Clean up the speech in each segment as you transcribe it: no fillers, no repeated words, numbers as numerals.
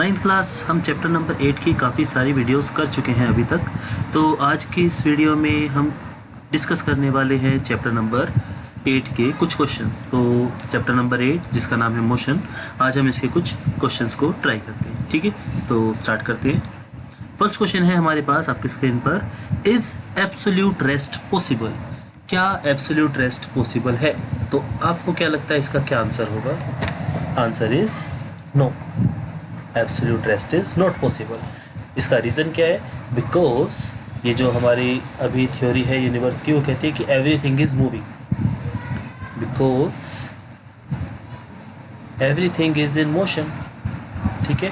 Ninth class हम chapter number 8 की काफ़ी सारी वीडियोस कर चुके हैं अभी तक। तो आज की इस वीडियो में हम डिस्कस करने वाले हैं चैप्टर नंबर 8 के कुछ क्वेश्चंस। तो चैप्टर नंबर 8 जिसका नाम है मोशन, आज हम इसके कुछ क्वेश्चंस को ट्राई करते हैं। ठीक है, तो स्टार्ट करते हैं। फर्स्ट क्वेश्चन है हमारे पास आपके स्क्रीन पर, इज एब्सोल्यूट रेस्ट पॉसिबल? क्या एब्सोल्यूट रेस्ट पॉसिबल है? तो आपको क्या लगता है इसका क्या आंसर होगा? Answer is no, absolute rest is not possible. इसका रीज़न क्या है? बिकॉज ये जो हमारी अभी थ्योरी है यूनिवर्स की, वो कहती है कि everything is moving, because everything is in motion. ठीक है,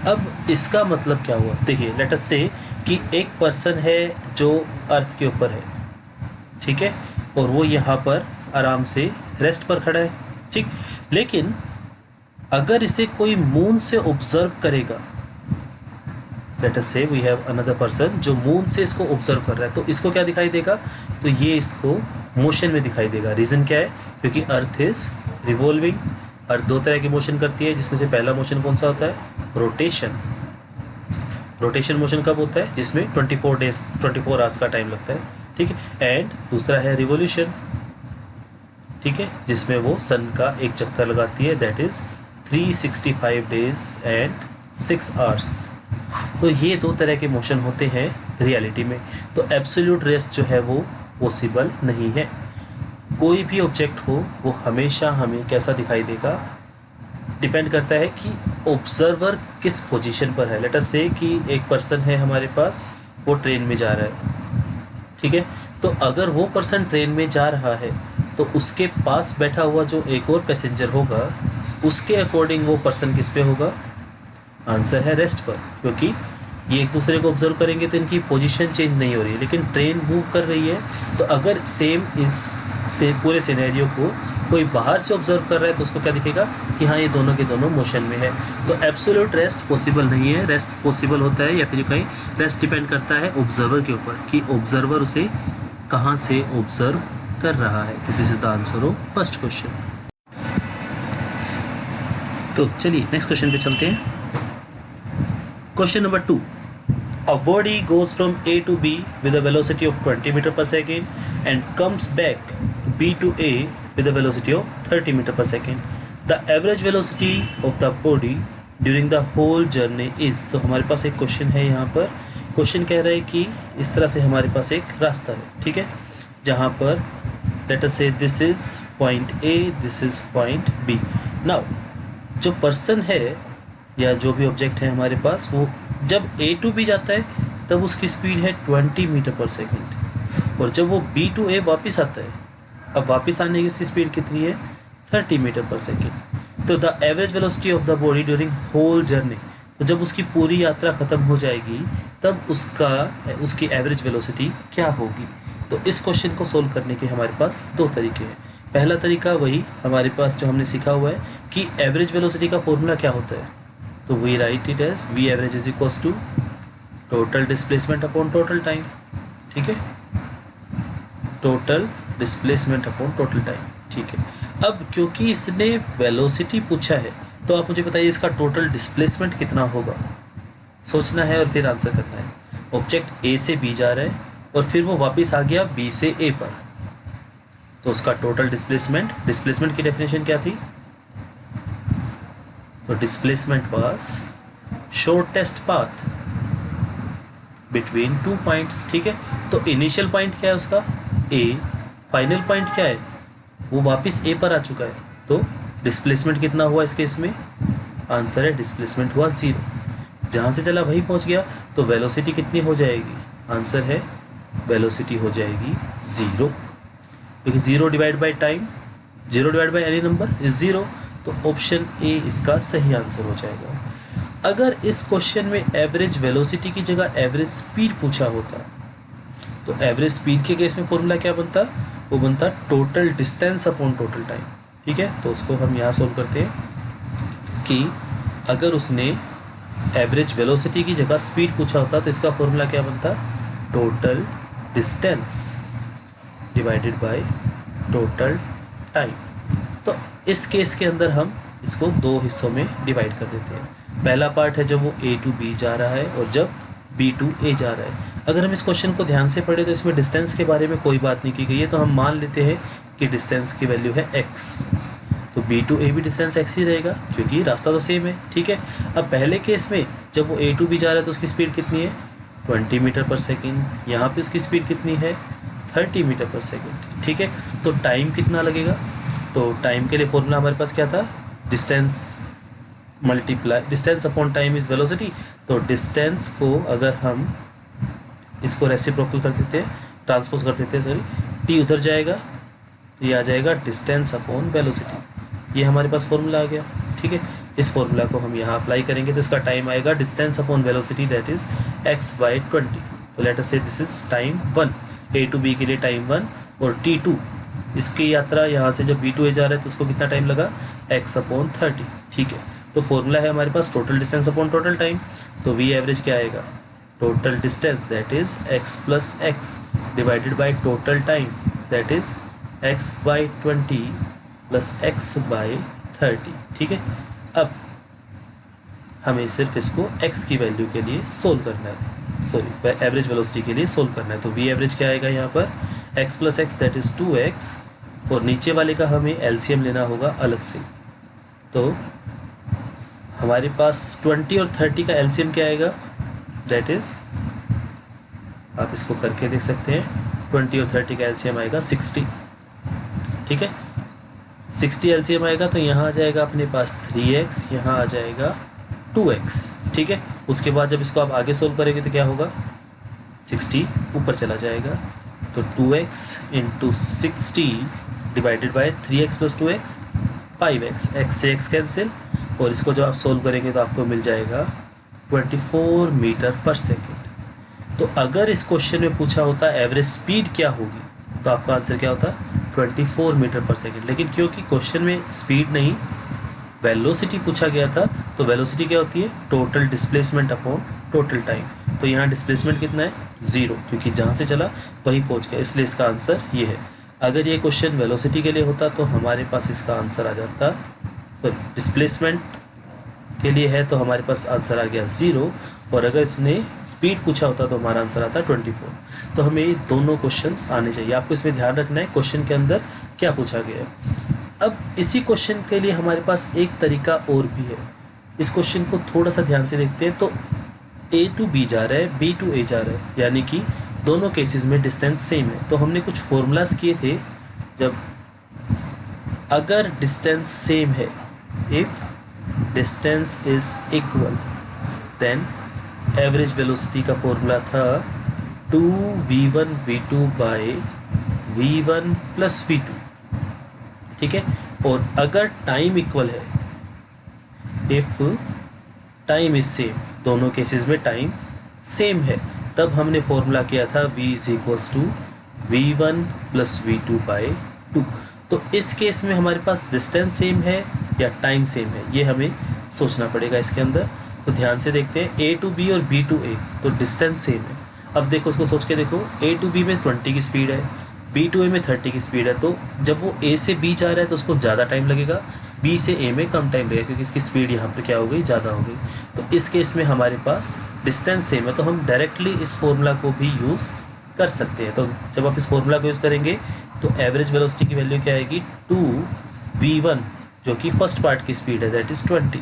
अब इसका मतलब क्या हुआ? देखिए, लेट अस से कि एक पर्सन है जो अर्थ के ऊपर है, ठीक है, और वो यहाँ पर आराम से रेस्ट पर खड़ा है, ठीक। लेकिन अगर इसे कोई मून से ऑब्जर्व करेगा, लेट अस से वी हैव अनदर पर्सन जो मून से इसको ऑब्जर्व कर रहा है, तो इसको क्या दिखाई देगा? तो ये इसको मोशन में दिखाई देगा। रीज़न क्या है? क्योंकि अर्थ इज रिवॉल्विंग। अर्थ दो तरह की मोशन करती है, जिसमें से पहला मोशन कौन सा होता है? रोटेशन। रोटेशन मोशन कब होता है? जिसमें 24 आवर्स का टाइम लगता है, ठीक है। एंड दूसरा है रिवोल्यूशन, ठीक है, जिसमें वो सन का एक चक्कर लगाती है, that is 365 days and 6 hours. तो ये दो तरह के मोशन होते हैं रियलिटी में। तो एब्सोल्यूट रेस्ट जो है वो पॉसिबल नहीं है। कोई भी ऑब्जेक्ट हो वो हमेशा हमें कैसा दिखाई देगा? डिपेंड करता है कि ऑब्जर्वर किस पोजीशन पर है। लेट अस से कि एक पर्सन है हमारे पास, वो ट्रेन में जा रहा है, ठीक है। तो अगर वो पर्सन ट्रेन में जा रहा है तो उसके पास बैठा हुआ जो एक और पैसेंजर होगा, उसके अकॉर्डिंग वो पर्सन किस पे होगा? आंसर है रेस्ट पर, क्योंकि ये एक दूसरे को ऑब्जर्व करेंगे तो इनकी पोजीशन चेंज नहीं हो रही है, लेकिन ट्रेन मूव कर रही है। तो अगर सेम इस से पूरे सिनेरियो को कोई बाहर से ऑब्जर्व कर रहा है तो उसको क्या दिखेगा कि हाँ, ये दोनों के दोनों मोशन में है। तो एब्सोल्यूट रेस्ट पॉसिबल नहीं है। रेस्ट पॉसिबल होता है, या फिर कहीं रेस्ट डिपेंड करता है ऑब्जर्वर के ऊपर कि ऑब्जर्वर उसे कहाँ से ऑब्जर्व कर रहा है। तो this is the answer of first question. तो चलिए नेक्स्ट क्वेश्चन पे चलते हैं। Question number 2, a body goes from A to B with a velocity of 20 meter per second and comes back B to A with a velocity of 30 meter per second. The average velocity of the body during the whole journey is। तो हमारे पास एक question है यहाँ पर। Question कह रहा है कि इस तरह से हमारे पास एक रास्ता है, ठीक है, जहाँ पर late us say this is point A, this is point B। Now जो पर्सन है या जो भी ऑब्जेक्ट है हमारे पास, वो जब A to B जाता है तब उसकी स्पीड है 20 मीटर पर सेकेंड, और जब वो B to A वापस आता है, अब वापस आने की उसकी स्पीड कितनी है? 30 मीटर पर सेकेंड। तो the average velocity of the body during whole journey, तो जब उसकी पूरी यात्रा ख़त्म हो जाएगी तब उसकी एवरेज वेलोसिटी क्या होगी? तो इस क्वेश्चन को सोल्व करने के हमारे पास दो तरीके हैं। पहला तरीका वही हमारे पास जो हमने सीखा हुआ है कि एवरेज वेलोसिटी का फॉर्मूला क्या होता है। तो we write it as v average is equals to total displacement upon total time, ठीक है, total displacement upon total time, ठीक है। अब क्योंकि इसने वेलोसिटी पूछा है तो आप मुझे बताइए इसका टोटल डिस्प्लेसमेंट कितना होगा? सोचना है और फिर आंसर करना है। ऑब्जेक्ट A से B जा रहा है और फिर वो वापस आ गया B से A पर, तो उसका टोटल डिस्प्लेसमेंट की डेफिनेशन क्या थी? तो displacement was shortest path between 2 points, ठीक है। तो इनिशियल पॉइंट क्या है उसका? A। फाइनल पॉइंट क्या है? वो वापस A पर आ चुका है, तो डिस्प्लेसमेंट कितना हुआ इस केस में? आंसर है डिस्प्लेसमेंट हुआ 0। जहाँ से चला वहीं पहुँच गया, तो वेलोसिटी कितनी हो जाएगी? आंसर है वेलोसिटी हो जाएगी 0, क्योंकि 0 divide by time, 0 divide by any number is 0। तो ऑप्शन A इसका सही आंसर हो जाएगा। अगर इस क्वेश्चन में एवरेज वेलोसिटी की जगह एवरेज स्पीड पूछा होता तो एवरेज स्पीड के केस में फॉर्मूला क्या बनता? वो बनता total distance upon total time, ठीक है। तो उसको हम यहाँ सोल्व करते हैं कि अगर उसने एवरेज वेलोसिटी की जगह स्पीड पूछा होता तो इसका फॉर्मूला क्या बनता? Total distance divided by total time. तो इस केस के अंदर हम इसको दो हिस्सों में डिवाइड कर देते हैं। पहला पार्ट है जब वो A टू B जा रहा है और जब B टू A जा रहा है। अगर हम इस क्वेश्चन को ध्यान से पढ़े तो इसमें डिस्टेंस के बारे में कोई बात नहीं की गई है, तो हम मान लेते हैं कि डिस्टेंस की वैल्यू है x, तो B टू A भी डिस्टेंस x ही रहेगा क्योंकि रास्ता तो सेम है। ठीक है, अब पहले केस में जब वो A टू B जा रहा है तो उसकी स्पीड कितनी है 20 मीटर पर सेकेंड, यहाँ पे उसकी स्पीड कितनी है 30 मीटर पर सेकेंड। ठीक है, तो टाइम कितना लगेगा, तो टाइम के लिए फॉर्मूला हमारे पास क्या था, distance multiply distance upon time is velocity. तो डिस्टेंस को अगर हम इसको रेसिप्रोकल कर देते हैं, ट्रांसपोज कर देते हैं, सॉरी, टी उधर जाएगा तो ये आ जाएगा डिस्टेंस अपॉन वेलोसिटी। ये हमारे पास फॉर्मूला आ गया। ठीक है, इस फॉर्मूला को हम यहाँ अप्लाई करेंगे तो इसका टाइम आएगा distance upon velocity that is x/20। तो let us say this is time 1, A to B के लिए टाइम 1, और T2 इसकी यात्रा यहाँ से जब B टू A जा रहा है तो उसको कितना टाइम लगा x/30। ठीक है, तो फॉर्मूला है हमारे पास total distance upon total time. तो V एवरेज क्या आएगा, total distance that is x plus x divided by total time that is x/20 plus x/30। ठीक है, अब हमें सिर्फ इसको x की वैल्यू के लिए सोल्व करना है, सॉरी एवरेज वेलोसिटी के लिए सोल्व करना है। तो V एवरेज क्या आएगा यहाँ पर x plus x that is 2x, और नीचे वाले का हमें LCM लेना होगा अलग से। तो हमारे पास 20 और 30 का LCM क्या आएगा, दैट इज आप इसको करके देख सकते हैं, 20 और 30 का LCM आएगा 60। ठीक है, 60 LCM आएगा तो यहाँ आ जाएगा अपने पास 3x, यहाँ आ जाएगा 2x। ठीक है, उसके बाद जब इसको आप आगे सोल्व करेंगे तो क्या होगा, 60 ऊपर चला जाएगा, तो 2x into 60 divided by 3x plus 2x 5x, x से x कैंसिल, और इसको जब आप सोल्व करेंगे तो आपको मिल जाएगा 24 मीटर पर सेकेंड। तो अगर इस क्वेश्चन में पूछा होता एवरेज स्पीड क्या होगी तो आपका आंसर क्या होता 24 मीटर पर सेकेंड, लेकिन क्योंकि क्वेश्चन में स्पीड नहीं वेलोसिटी पूछा गया था, तो वेलोसिटी क्या होती है total displacement upon total time. तो यहाँ डिस्प्लेसमेंट कितना है 0, क्योंकि जहाँ से चला वहीं पहुँच गया, इसलिए इसका आंसर ये है। अगर ये क्वेश्चन वेलोसिटी के लिए होता तो हमारे पास इसका आंसर आ जाता, सॉरी डिस्प्लेसमेंट के लिए है तो हमारे पास आंसर आ गया 0, और अगर इसने स्पीड पूछा होता तो हमारा आंसर आता 24। तो हमें ये दोनों क्वेश्चंस आने चाहिए, आपको इसमें ध्यान रखना है क्वेश्चन के अंदर क्या पूछा गया है। अब इसी क्वेश्चन के लिए हमारे पास एक तरीका और भी है। इस क्वेश्चन को थोड़ा सा ध्यान से देखते हैं, तो A टू B जा रहा है, B टू A जा रहा है, यानी कि दोनों केसेस में डिस्टेंस सेम है। तो हमने कुछ फॉर्मूलाज किए थे, जब अगर डिस्टेंस सेम है, if distance is equal then average velocity का फॉर्मूला था 2v1 v2 by v1 plus v2। ठीक है, और अगर टाइम इक्वल है, इफ टाइम इज सेम, दोनों केसेस में टाइम सेम है, तब हमने फॉर्मूला किया था v is equals to v1 plus v2 by 2। तो इस केस में हमारे पास डिस्टेंस सेम है या टाइम सेम है, ये हमें सोचना पड़ेगा इसके अंदर। तो ध्यान से देखते हैं, A टू B और B टू A, तो डिस्टेंस सेम है। अब देखो उसको सोच के देखो, A टू B में 20 की स्पीड है, B टू A में 30 की स्पीड है, तो जब वो A से B जा रहा है तो उसको ज़्यादा टाइम लगेगा, B से A में कम टाइम लगेगा, क्योंकि इसकी स्पीड यहाँ पर क्या हो गई ज़्यादा हो गई। तो इस केस में हमारे पास डिस्टेंस सेम है, तो हम डायरेक्टली इस फॉर्मूला को भी यूज़ कर सकते हैं। तो जब आप इस फॉर्मूला को यूज़ करेंगे तो एवरेज वेलोसिटी की वैल्यू क्या आएगी 2v1 जो कि फर्स्ट पार्ट की स्पीड है दैट इज़ 20,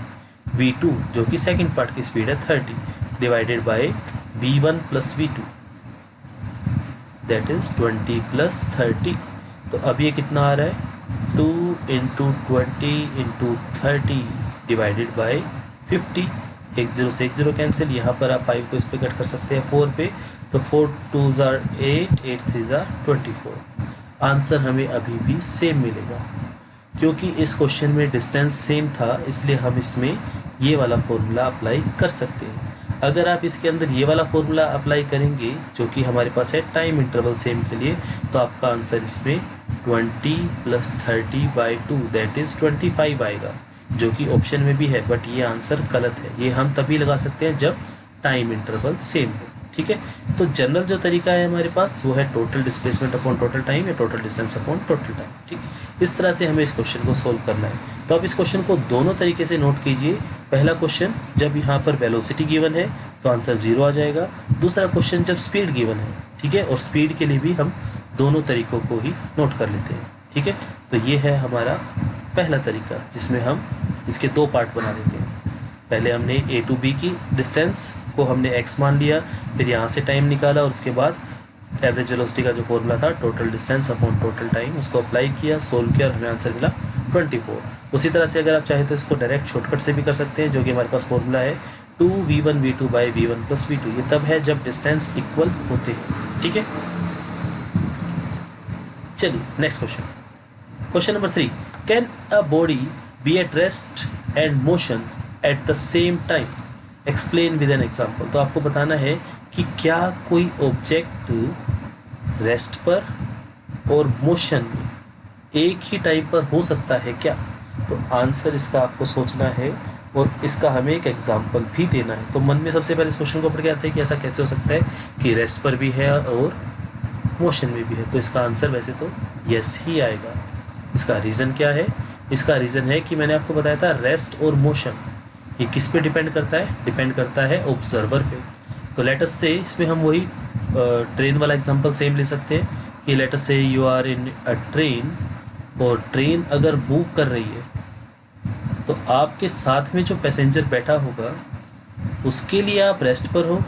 v2 जो कि सेकंड पार्ट की स्पीड है 30 divided by v1 plus v2 that is 20 plus 30। तो अब ये कितना आ रहा है 2 इंटू 20 इंटू 30 डिवाइडेड बाई 50। एक जीरो से एक जीरो कैंसिल, यहाँ पर आप 5 को इस पे कट कर सकते हैं 4 पे, तो 4 2 ज़ार 8, 8 3 ज़ार 24। आंसर हमें अभी भी सेम मिलेगा, क्योंकि इस क्वेश्चन में डिस्टेंस सेम था, इसलिए हम इसमें ये वाला फॉर्मूला अप्लाई कर सकते हैं। अगर आप इसके अंदर ये वाला फॉर्मूला अप्लाई करेंगे जो कि हमारे पास है टाइम इंटरवल सेम के लिए, तो आपका आंसर इसमें 20 प्लस 30 बाई 2 दैट इज़ 25 आएगा, जो कि ऑप्शन में भी है, बट ये आंसर गलत है। ये हम तभी लगा सकते हैं जब टाइम इंटरवल सेम हो। ठीक है, तो जनरल जो तरीका है हमारे पास वो है total displacement upon total time या total distance upon total time. ठीक, इस तरह से हमें इस क्वेश्चन को सोल्व करना है। तो आप इस क्वेश्चन को दोनों तरीके से नोट कीजिए, पहला क्वेश्चन जब यहाँ पर वेलोसिटी गिवन है तो आंसर 0 आ जाएगा। दूसरा क्वेश्चन जब स्पीड गिवन है, ठीक है, और स्पीड के लिए भी हम दोनों तरीकों को ही नोट कर लेते हैं, ठीक है। तो ये है हमारा पहला तरीका जिसमें हम इसके दो पार्ट बना देते हैं। पहले हमने A to B की डिस्टेंस को हमने x मान लिया, फिर यहाँ से टाइम निकाला और उसके बाद एवरेज वेलोसिटी का जो फॉर्मूला था total distance upon total time उसको अप्लाई किया, सोल्व किया और हमें आंसर मिला 24। उसी तरह से अगर आप चाहें तो इसको डायरेक्ट शॉर्टकट से भी कर सकते हैं, जो कि हमारे पास फॉर्मूला है 2v1v2 by v1 plus v2। ये तब है जब डिस्टेंस इक्वल होते हैं, ठीक है। चलिए next question, question number 3, can a body be at rest and motion at the same time, explain with an example. तो आपको बताना है कि क्या कोई ऑब्जेक्ट रेस्ट पर और मोशन में एक ही टाइम पर हो सकता है क्या। तो आंसर इसका आपको सोचना है और इसका हमें एक एग्जाम्पल भी देना है। तो मन में सबसे पहले इस क्वेश्चन को पढ़ के आता है कि ऐसा कैसे हो सकता है कि रेस्ट पर भी है और मोशन में भी है। तो इसका आंसर वैसे तो यस ही आएगा। इसका रीज़न क्या है? इसका रीज़न है कि मैंने आपको बताया था रेस्ट और मोशन ये किस पे डिपेंड करता है? डिपेंड करता है ऑब्जर्वर पे। तो लेट अस से इसमें हम वही ट्रेन वाला एग्जांपल सेम ले सकते हैं कि let us say you are in a train और ट्रेन अगर मूव कर रही है तो आपके साथ में जो पैसेंजर बैठा होगा उसके लिए आप रेस्ट पर हो,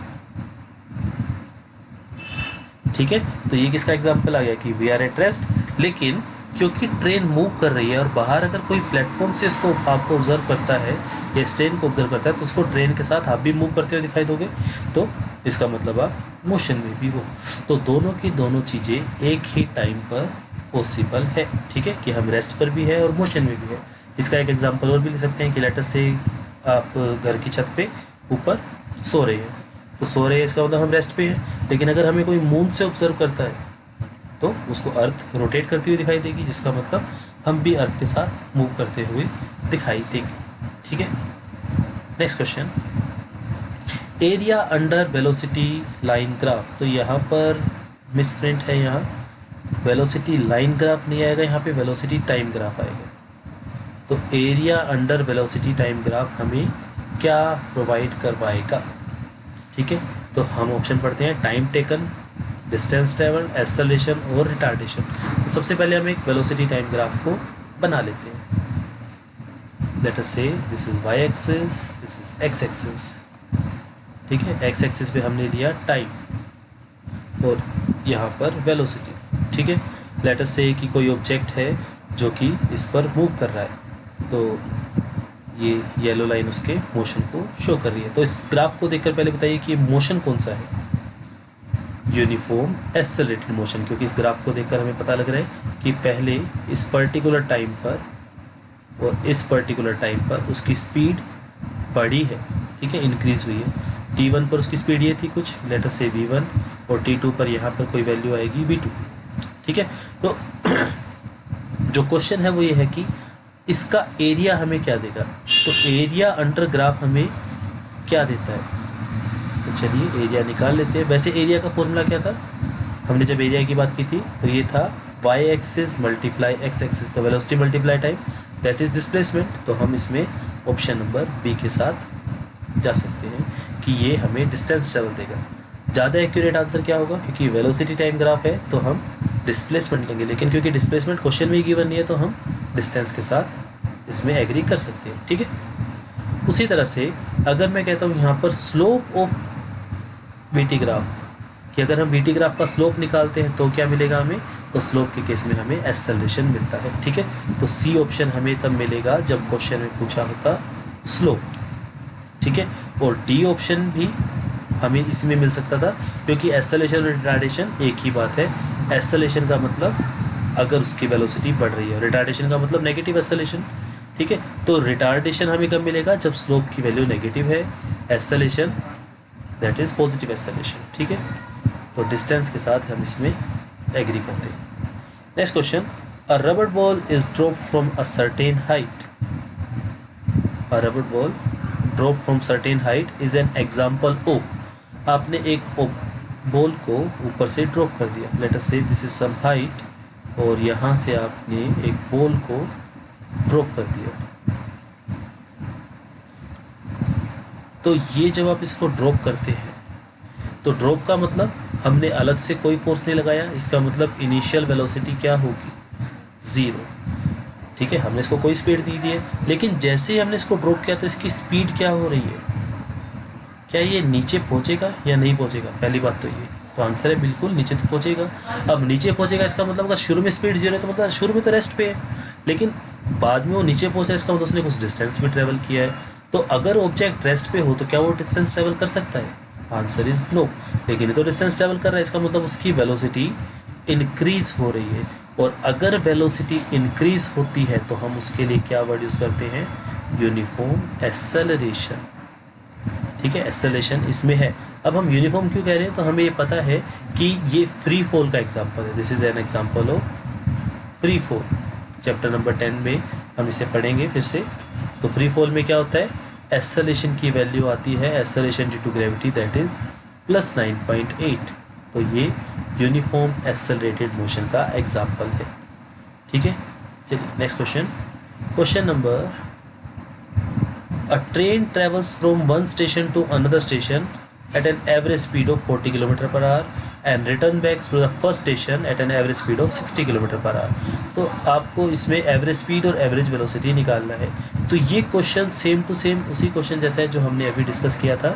ठीक है। तो ये किसका एग्जांपल आ गया कि वी आर एट रेस्ट। लेकिन क्योंकि ट्रेन मूव कर रही है और बाहर अगर कोई प्लेटफॉर्म से इसको आपको ऑब्जर्व करता है या इस ट्रेन को ऑब्जर्व करता है तो उसको ट्रेन के साथ आप भी मूव करते हुए दिखाई दोगे, तो इसका मतलब आप मोशन में भी हो। तो दोनों की दोनों चीज़ें एक ही टाइम पर पॉसिबल है, ठीक है, कि हम रेस्ट पर भी है और मोशन में भी है। इसका एक एग्जांपल और भी ले सकते हैं कि लेट अस से आप घर की छत पे ऊपर सो रहे हैं, तो सो रहे हैं इसका मतलब हम रेस्ट पे हैं। लेकिन अगर हमें कोई मून से ऑब्जर्व करता है तो उसको अर्थ रोटेट करती हुई दिखाई देगी, जिसका मतलब हम भी अर्थ के साथ मूव करते हुए दिखाई देंगे, ठीक है। Next question, area under velocity line graph. तो यहाँ पर मिसप्रिंट है, यहाँ वेलोसिटी लाइन ग्राफ नहीं आएगा, यहाँ पे वेलोसिटी टाइम ग्राफ आएगा। तो area under velocity time graph हमें क्या प्रोवाइड करवाएगा, ठीक है। तो हम ऑप्शन पढ़ते हैं, time taken, distance travel, acceleration और रिटार्डेशन। तो सबसे पहले हम एक वेलोसिटी टाइम ग्राफ को बना लेते हैं। Let us say this is y axis, this is x axis, ठीक है। एक्स एक्सिस पे हमने लिया टाइम और यहाँ पर वेलोसिटी, ठीक है। लेट अस से कि कोई ऑब्जेक्ट है जो कि इस पर मूव कर रहा है, तो ये येलो लाइन उसके मोशन को शो कर रही है। तो इस ग्राफ को देखकर पहले बताइए कि मोशन कौन सा है? यूनिफॉर्म एक्सेलरेटेड मोशन, क्योंकि इस ग्राफ को देखकर हमें पता लग रहा है कि पहले इस पर्टिकुलर टाइम पर और इस पर्टिकुलर टाइम पर उसकी स्पीड बढ़ी है, ठीक है, इंक्रीज हुई है। t1 पर उसकी स्पीड ये थी कुछ, लेट अस से v1, और t2 पर यहाँ पर कोई वैल्यू आएगी v2, ठीक है। तो जो क्वेश्चन है वो ये है कि इसका एरिया हमें क्या देगा। तो एरिया अंडर ग्राफ हमें क्या देता है? तो चलिए एरिया निकाल लेते हैं। वैसे एरिया का फॉर्मूला क्या था? हमने जब एरिया की बात की थी तो ये था Y axis multiply X axis, तो velocity multiply time, that is displacement. तो हम इसमें ऑप्शन नंबर बी के साथ जा सकते हैं कि ये हमें डिस्टेंस ट्रेवल देगा। ज़्यादा एक्यूरेट आंसर क्या होगा? क्योंकि वेलोसिटी टाइम ग्राफ है तो हम डिस्प्लेसमेंट लेंगे, लेकिन क्योंकि डिस्प्लेसमेंट क्वेश्चन में ही गिवन नहीं है तो हम डिस्टेंस के साथ इसमें एग्री कर सकते हैं, ठीक है। उसी तरह से अगर मैं कहता हूँ यहाँ पर स्लोप ऑफ वीटी ग्राफ, कि अगर हम वीटी ग्राफ का स्लोप निकालते हैं तो क्या मिलेगा हमें? तो स्लोप के केस में हमें एक्सेलरेशन मिलता है, ठीक है। तो सी ऑप्शन हमें तब मिलेगा जब क्वेश्चन में पूछा होता स्लोप, ठीक है। और डी ऑप्शन भी हमें इसमें मिल सकता था क्योंकि एक्सेलरेशन और रिटार्डेशन एक ही बात है। एक्सेलरेशन का मतलब अगर उसकी वेलोसिटी बढ़ रही है, रिटार्डेशन का मतलब नेगेटिव एक्सेलरेशन, ठीक है। तो रिटार्डेशन हमें कब मिलेगा? जब स्लोप की वैल्यू नेगेटिव है, acceleration that is positive acceleration, ठीक है। तो डिस्टेंस के साथ हम इसमें एग्री करते हैं। Next question, a rubber ball is drop from a certain height. A rubber ball drop from certain height is an example of. आपने एक बॉल को ऊपर से ड्रॉप कर दिया, late us say this is some height, और यहाँ से आपने एक बॉल को ड्रॉप कर दिया। तो ये जब आप इसको ड्रॉप करते हैं तो ड्रॉप का मतलब हमने अलग से कोई फोर्स नहीं लगाया, इसका मतलब इनिशियल वेलोसिटी क्या होगी, 0। ठीक है, हमने इसको कोई स्पीड नहीं दी है, लेकिन जैसे ही हमने इसको ड्रॉप किया तो इसकी स्पीड क्या हो रही है, क्या ये नीचे पहुंचेगा या नहीं पहुंचेगा, पहली बात तो ये, तो आंसर है बिल्कुल नीचे तो पहुंचेगा। अब नीचे पहुंचेगा इसका मतलब अगर शुरू में स्पीड 0 है तो मतलब शुरू में तो रेस्ट पे है, लेकिन बाद में वो नीचे पहुंचा, इसका मतलब उसने कुछ डिस्टेंस भी ट्रेवल किया है। तो अगर ऑब्जेक्ट रेस्ट पे हो तो क्या वो डिस्टेंस ट्रेवल कर सकता है, आंसर इज नो। लेकिन ये तो डिस्टेंस ट्रेवल कर रहा है, इसका मतलब उसकी वेलोसिटी इंक्रीज हो रही है। और अगर वेलोसिटी इंक्रीज होती है तो हम उसके लिए क्या वर्ड यूज़ करते हैं, यूनिफॉर्म एक्सेलरेशन। ठीक है, एक्सेलरेशन इसमें है। अब हम यूनिफॉर्म क्यों कह रहे हैं, तो हमें ये पता है कि ये फ्री फॉल का एग्जांपल है, this is an example of free fall. Chapter number 10 में हम इसे पढ़ेंगे फिर से। तो फ्री फॉल में क्या होता है, एक्सेलरेशन की वैल्यू आती है, acceleration due to gravity, that is +9.8। तो ये यूनिफॉर्म एक्सेलरेटेड मोशन का एग्जांपल है। ठीक है, चलिए next question. Question number, a train travels from one station to another station at an average speed of 40 km per hour and return back to the first station at an average speed of 60 km per hour। तो आपको इसमें average speed और average velocity निकालना है। तो ये question same to same उसी question जैसा है जो हमने अभी डिस्कस किया था।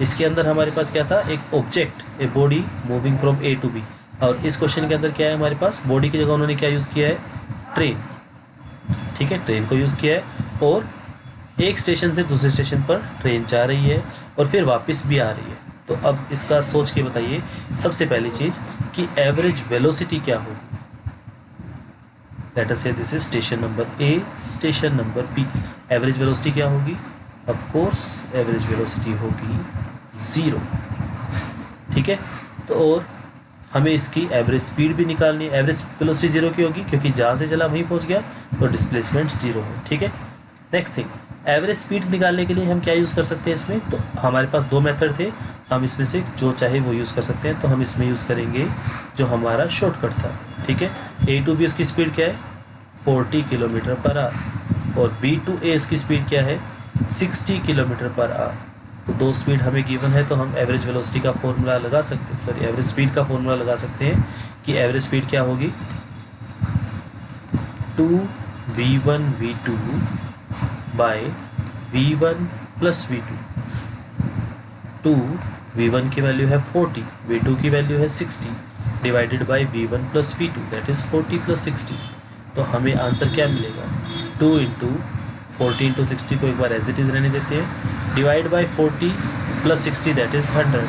इसके अंदर हमारे पास क्या था, एक object, a body moving from A to B, और इस क्वेश्चन के अंदर क्या है हमारे पास, बॉडी की जगह उन्होंने क्या यूज़ किया है, ट्रेन। ठीक है, ट्रेन को यूज़ किया है और एक स्टेशन से दूसरे स्टेशन पर ट्रेन जा रही है और फिर वापस भी आ रही है। तो अब इसका सोच के बताइए सबसे पहली चीज़ कि एवरेज वेलोसिटी क्या होगी। Let us say this is station number A, station number B, average velocity क्या होगी, ऑफ कोर्स एवरेज वेलोसिटी होगी 0। ठीक है, तो और हमें इसकी एवरेज स्पीड भी निकालनी है। एवरेज वेलोसिटी 0 की होगी क्योंकि जहाँ से चला वहीं पहुँच गया, तो डिस्प्लेसमेंट 0 है। ठीक है, नेक्स्ट थिंग, एवरेज स्पीड निकालने के लिए हम क्या यूज़ कर सकते हैं इसमें, तो हमारे पास 2 मेथड थे, हम इसमें से जो चाहे वो यूज़ कर सकते हैं। तो हम इसमें यूज़ करेंगे जो हमारा शॉर्टकट था। ठीक है, ए टू बी उसकी स्पीड क्या है, 40 किलोमीटर पर आवर, और बी टू ए उसकी स्पीड क्या है, 60 किलोमीटर पर आवर। तो 2 स्पीड हमें गिवन है, तो हम एवरेज वेलोसिटी का फॉर्मूला लगा सकते हैं, सॉरी एवरेज स्पीड का फॉर्मूला लगा सकते हैं कि एवरेज स्पीड क्या होगी, 2v1v2 bye v1 plus v2। 2 v1 की वैल्यू है 40, v2 की वैल्यू है 60, divided by v1 plus v2, that is 40 plus 60। तो हमें आंसर क्या मिलेगा, 2 इंटू 40 इंटू 60 को एक बार एज इट इज़ रहने देते हैं, divide by 40 plus 60, that is 100।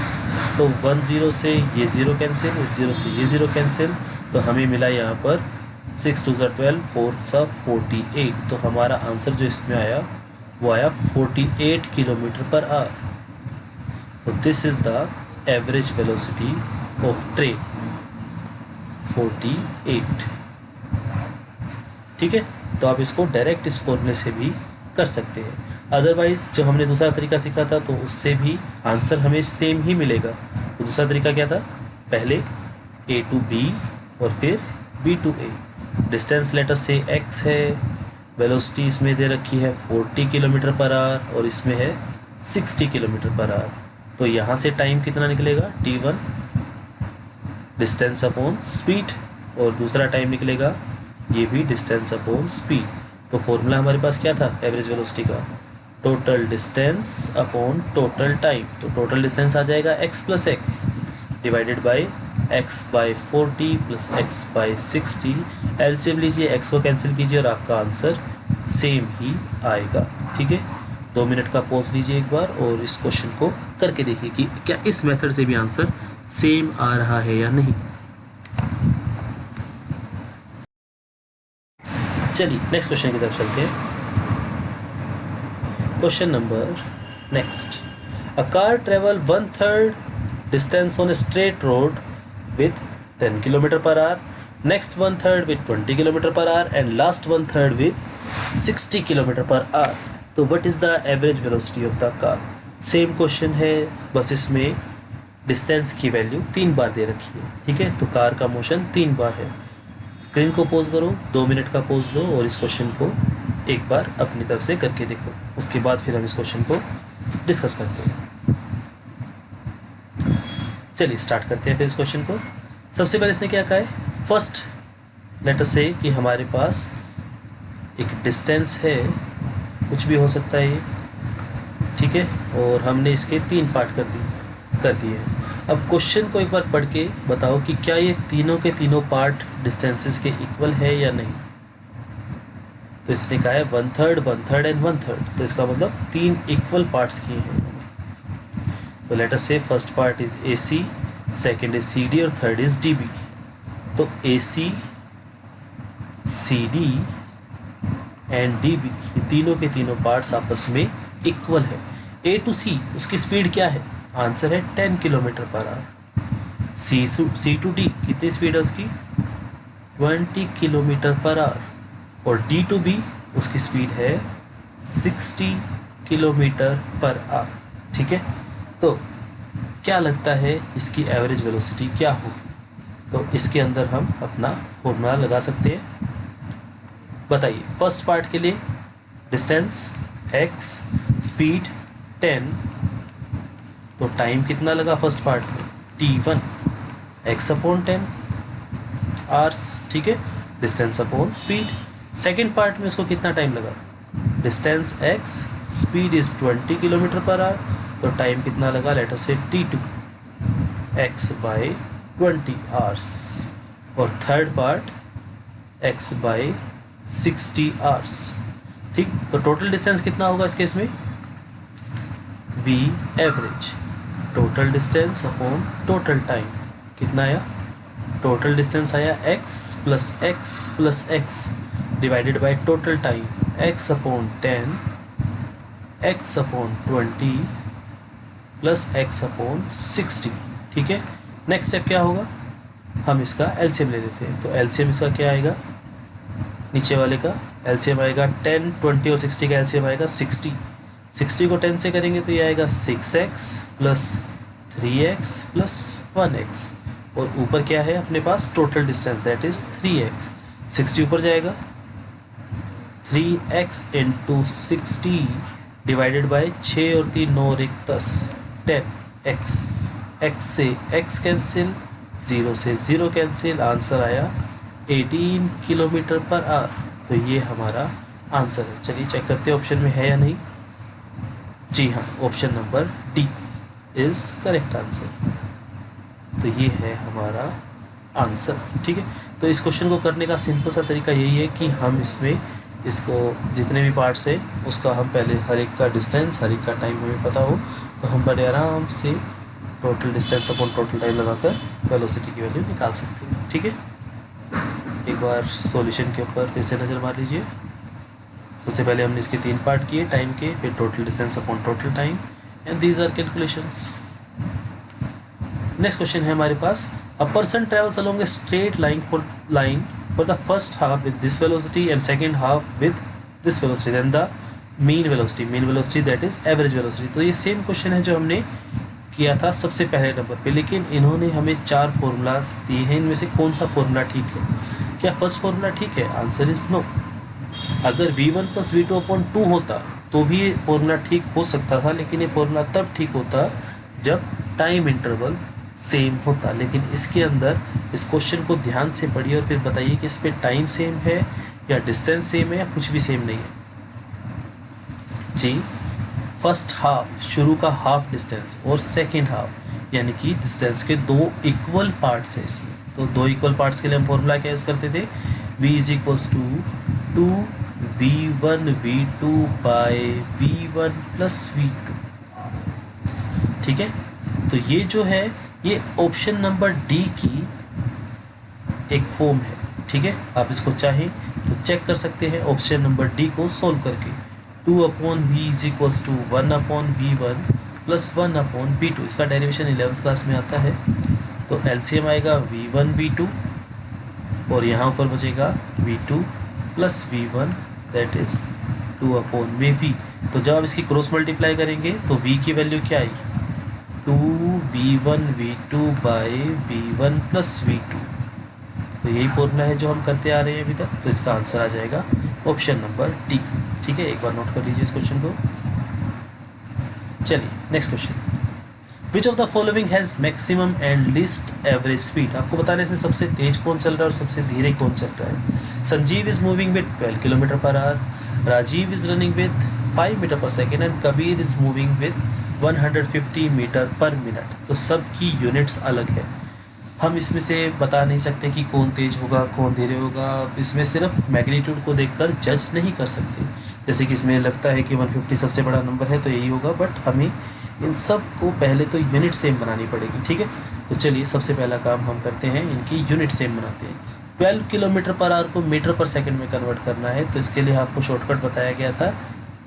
तो 10 से ये 0 कैंसिल, इस 0 से ये 0 कैंसिल, तो हमें मिला यहाँ पर 6 2 12, 4 48। तो हमारा आंसर जो इसमें आया वो आया 48 किलोमीटर पर आवर। तो this is the average velocity of train, 48। ठीक है, तो आप इसको डायरेक्ट इस फॉर्मूले से भी कर सकते हैं। अदरवाइज जो हमने दूसरा तरीका सीखा था तो उससे भी आंसर हमें सेम ही मिलेगा। तो दूसरा तरीका क्या था, पहले ए टू बी और फिर B to A. Distance letter से x है, वेलोसिटी इसमें दे रखी है 40 किलोमीटर पर आवर और इसमें है 60 किलोमीटर पर आवर। तो यहाँ से टाइम कितना निकलेगा, t1 डिस्टेंस अपॉन स्पीड, और दूसरा टाइम निकलेगा ये भी डिस्टेंस अपॉन स्पीड। तो फॉर्मूला हमारे पास क्या था एवरेज वेलोसिटी का, total distance upon total time. तो टोटल डिस्टेंस आ जाएगा x plus x divided by x by 40 plus x by 60। LCM लीजिए, x को कैंसिल कीजिए और आपका आंसर सेम ही आएगा। ठीक है, 2 मिनट का पॉज लीजिए एक बार और इस क्वेश्चन को करके देखिए कि क्या इस मेथड से भी आंसर सेम आ रहा है या नहीं। चलिए नेक्स्ट क्वेश्चन की तरफ चलते हैं। Question number next, a car travel 1/3 distance on a straight road with 10 km per hour, next 1/3 with 20 km per hour and last 1/3 with 60 km per hour. तो what is the average velocity of the car? Same question है, बस इसमें distance की value 3 बार दे रखी है। ठीक है, तो कार का मोशन 3 बार है। स्क्रीन को पॉज करो, 2 मिनट का पॉज लो और इस क्वेश्चन को एक बार अपनी तरफ से करके देखो, उसके बाद फिर हम इस क्वेश्चन को डिस्कस करते हैं। चलिए स्टार्ट करते हैं फिर इस क्वेश्चन को। सबसे पहले इसने क्या कहा है, फर्स्ट लेट अस से कि हमारे पास एक डिस्टेंस है, कुछ भी हो सकता है ये, ठीक है, और हमने इसके 3 पार्ट कर दिए हैं। अब क्वेश्चन को एक बार पढ़ के बताओ कि क्या ये तीनों के तीनों पार्ट डिस्टेंसेस के इक्वल है या नहीं। तो इसने कहा है 1/3 1/3 एंड 1/3, तो इसका मतलब 3 इक्वल पार्ट्स किए हैं। तो लेट अस से first part is AC, second is CD और थर्ड इज DB। तो AC, CD एंड DB ये तीनों के तीनों पार्ट्स आपस में इक्वल है। A to C उसकी स्पीड क्या है, आंसर है 10 kilometre per our. C to D कितनी स्पीड है उसकी, 20 किलोमीटर पर आवर। और D to B उसकी स्पीड है 60 किलोमीटर पर आवर, ठीक है। तो क्या लगता है इसकी एवरेज वेलोसिटी क्या होगी। तो इसके अंदर हम अपना फॉर्मूला लगा सकते हैं। बताइए फर्स्ट पार्ट के लिए डिस्टेंस x, स्पीड 10, तो टाइम कितना लगा फर्स्ट पार्ट में, t1 x/10 आवर्स, ठीक है, distance upon speed. Second part में इसको कितना टाइम लगा, distance x, speed is 20 kilometre per hour, तो टाइम कितना लगा, लेट अस से t2 x/20 आवर्स। और थर्ड पार्ट x/60 आवर्स, ठीक। तो टोटल डिस्टेंस कितना होगा इस केस में, v average, total distance upon total time कितना आया, टोटल डिस्टेंस आया x plus x plus x divided by total time x/10 x/20 plus x/60, ठीक है। नेक्स्ट स्टेप क्या होगा, हम इसका एलसीएम ले लेते हैं। तो एलसीएम इसका क्या आएगा, नीचे वाले का एलसीएम आएगा 10, 20 और 60 का एलसीएम आएगा 60। 60 को 10 से करेंगे तो ये आएगा 6x plus 3x plus 1x, और ऊपर क्या है अपने पास total distance that is 3x। 60 ऊपर जाएगा, 3x इंटू 60 डिवाइडेड बाई 6 और 3 9 और 1 10, 10x, x से x कैंसिल, 0 से 0 कैंसिल, आंसर आया 18 किलोमीटर पर आवर। तो ये हमारा आंसर है। चलिए चेक करते हैं ऑप्शन में है या नहीं। जी हाँ, option number D is correct answer. तो ये है हमारा आंसर, ठीक है। तो इस क्वेश्चन को करने का सिंपल सा तरीका यही है कि हम इसमें इसको जितने भी पार्ट्स है उसका हम पहले हर एक का डिस्टेंस, हर एक का टाइम हमें पता हो, तो हम बड़े आराम से total distance upon total time लगाकर वेलोसिटी की वैल्यू निकाल सकते हैं, ठीक है। एक बार सॉल्यूशन के ऊपर फिर से नज़र मार लीजिए। सबसे पहले हमने इसके 3 पार्ट किए टाइम के, फिर total distance upon total time, and these are calculations. Next question है हमारे पास, a person travels along a straight line for the first half with this velocity and second half with this velocity, then the mean velocity that is average velocity। तो ये same question है जो हमने किया था सबसे पहले नंबर पे, लेकिन इन्होंने हमें 4 फॉर्मूलाज दिए हैं। इनमें से कौन सा फॉर्मूला ठीक है, क्या फर्स्ट फॉर्मूला ठीक है, आंसर इज नो। अगर v1 प्लस v2/2 होता तो भी ये फॉर्मूला ठीक हो सकता था, लेकिन ये फॉर्मूला तब ठीक होता जब टाइम इंटरवल सेम होता। लेकिन इसके अंदर इस क्वेश्चन को ध्यान से पढ़िए और फिर बताइए कि इस पर टाइम सेम है या डिस्टेंस सेम है या कुछ भी सेम नहीं है। जी, फर्स्ट हाफ, शुरू का हाफ डिस्टेंस, और सेकंड हाफ यानी कि डिस्टेंस के 2 इक्वल पार्ट्स है इसमें। तो 2 इक्वल पार्ट्स के लिए हम फॉर्मूला क्या यूज़ करते थे, v is equals to 2v1 v2 by v1 plus v2, ठीक है। तो ये जो है ये ऑप्शन नंबर डी की एक फॉर्म है, ठीक है। आप इसको चाहें तो चेक कर सकते हैं ऑप्शन नंबर डी को सोल्व करके। 2/v is equals to 1/v1 plus 1/v2, इसका डेरिवेशन 11th क्लास में आता है। तो एलसीएम आएगा v1 v2 और यहाँ ऊपर बचेगा v2 plus v1 that is 2/v। तो जब आप इसकी क्रॉस मल्टीप्लाई करेंगे तो v की वैल्यू क्या आई, 2v1 v2 by v1 plus v2। तो यही फॉर्मूला है जो हम करते आ रहे हैं अभी तक। तो इसका आंसर आ जाएगा ऑप्शन नंबर डी, ठीक है। एक बार नोट कर लीजिए इस क्वेश्चन को। चलिए next question, which of the following has maximum and least average speed. आपको बताना है इसमें सबसे तेज कौन चल रहा है और सबसे धीरे कौन चल रहा है। Sanjeev is moving with 12 kilometre per hour, Rajeev is running with 5 metre पर second and Kabir is moving with 150 metre per minute. तो सबकी यूनिट्स अलग है, हम इसमें से बता नहीं सकते कि कौन तेज होगा कौन धीरे होगा। इसमें सिर्फ मैग्नीट्यूड को देखकर जज नहीं कर सकते। जैसे कि इसमें लगता है कि 150 सबसे बड़ा नंबर है तो यही होगा, बट हमें इन सब को पहले तो यूनिट सेम बनानी पड़ेगी। ठीक है, तो चलिए सबसे पहला काम हम करते हैं, इनकी यूनिट सेम बनाते हैं। 12 किलोमीटर पर आवर को मीटर पर सेकंड में कन्वर्ट करना है, तो इसके लिए आपको शॉर्टकट बताया गया था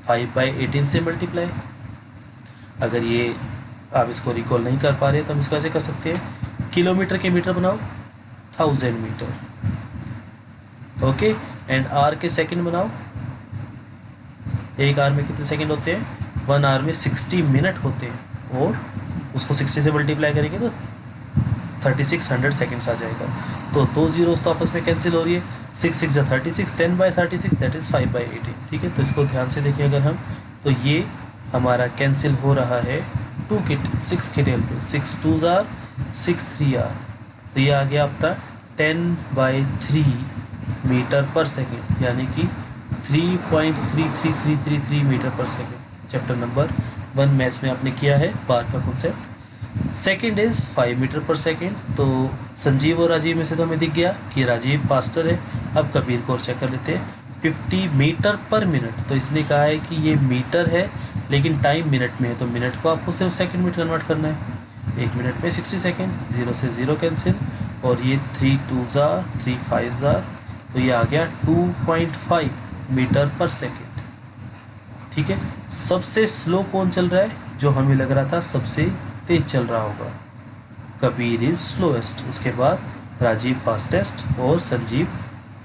5/18 से मल्टीप्लाई। अगर ये आप इसको रिकॉल नहीं कर पा रहे तो हम इसको ऐसे कर सकते हैं, किलोमीटर के मीटर बनाओ 1000 मीटर, ओके, एंड आर के सेकंड बनाओ। एक आर में कितने सेकंड होते हैं, 1 आवर में 60 मिनट होते हैं, और उसको 60 से मल्टीप्लाई करेंगे तो 3600 सेकंड्स आ जाएगा। तो 2 जीरोस तो आपस में कैंसिल हो रही है, 6 6 36, 10/36 दैट इज़ 5/18। ठीक है, तो इसको ध्यान से देखिए अगर हम, तो ये हमारा कैंसिल हो रहा है 6 के टेल पे, 6 2s are 6 3 आर, तो ये आ गया आपका 10/3 मीटर पर सेकेंड, यानी कि 3.33333 मीटर पर सेकेंड। चैप्टर नंबर 1 मैथ्स में आपने किया है बार का कॉन्सेप्ट। सेकेंड इज़ 5 मीटर पर सेकेंड, तो संजीव और राजीव में से तो हमें दिख गया कि राजीव फास्टर है। अब कबीर को और चेक कर लेते हैं, 50 मीटर पर मिनट, तो इसने कहा है कि ये मीटर है लेकिन टाइम मिनट में है, तो मिनट को आपको सिर्फ सेकेंड में कन्वर्ट करना है। 1 मिनट में 60 सेकेंड, 0 से 0 कैंसिल, और ये 3 2s are 3 5s are, तो ये आ गया 2.5 मीटर पर सेकेंड। ठीक है, सबसे स्लो कौन चल रहा है, जो हमें लग रहा था सबसे तेज चल रहा होगा, कबीर इज स्लोएस्ट, उसके बाद राजीव फास्टेस्ट और संजीव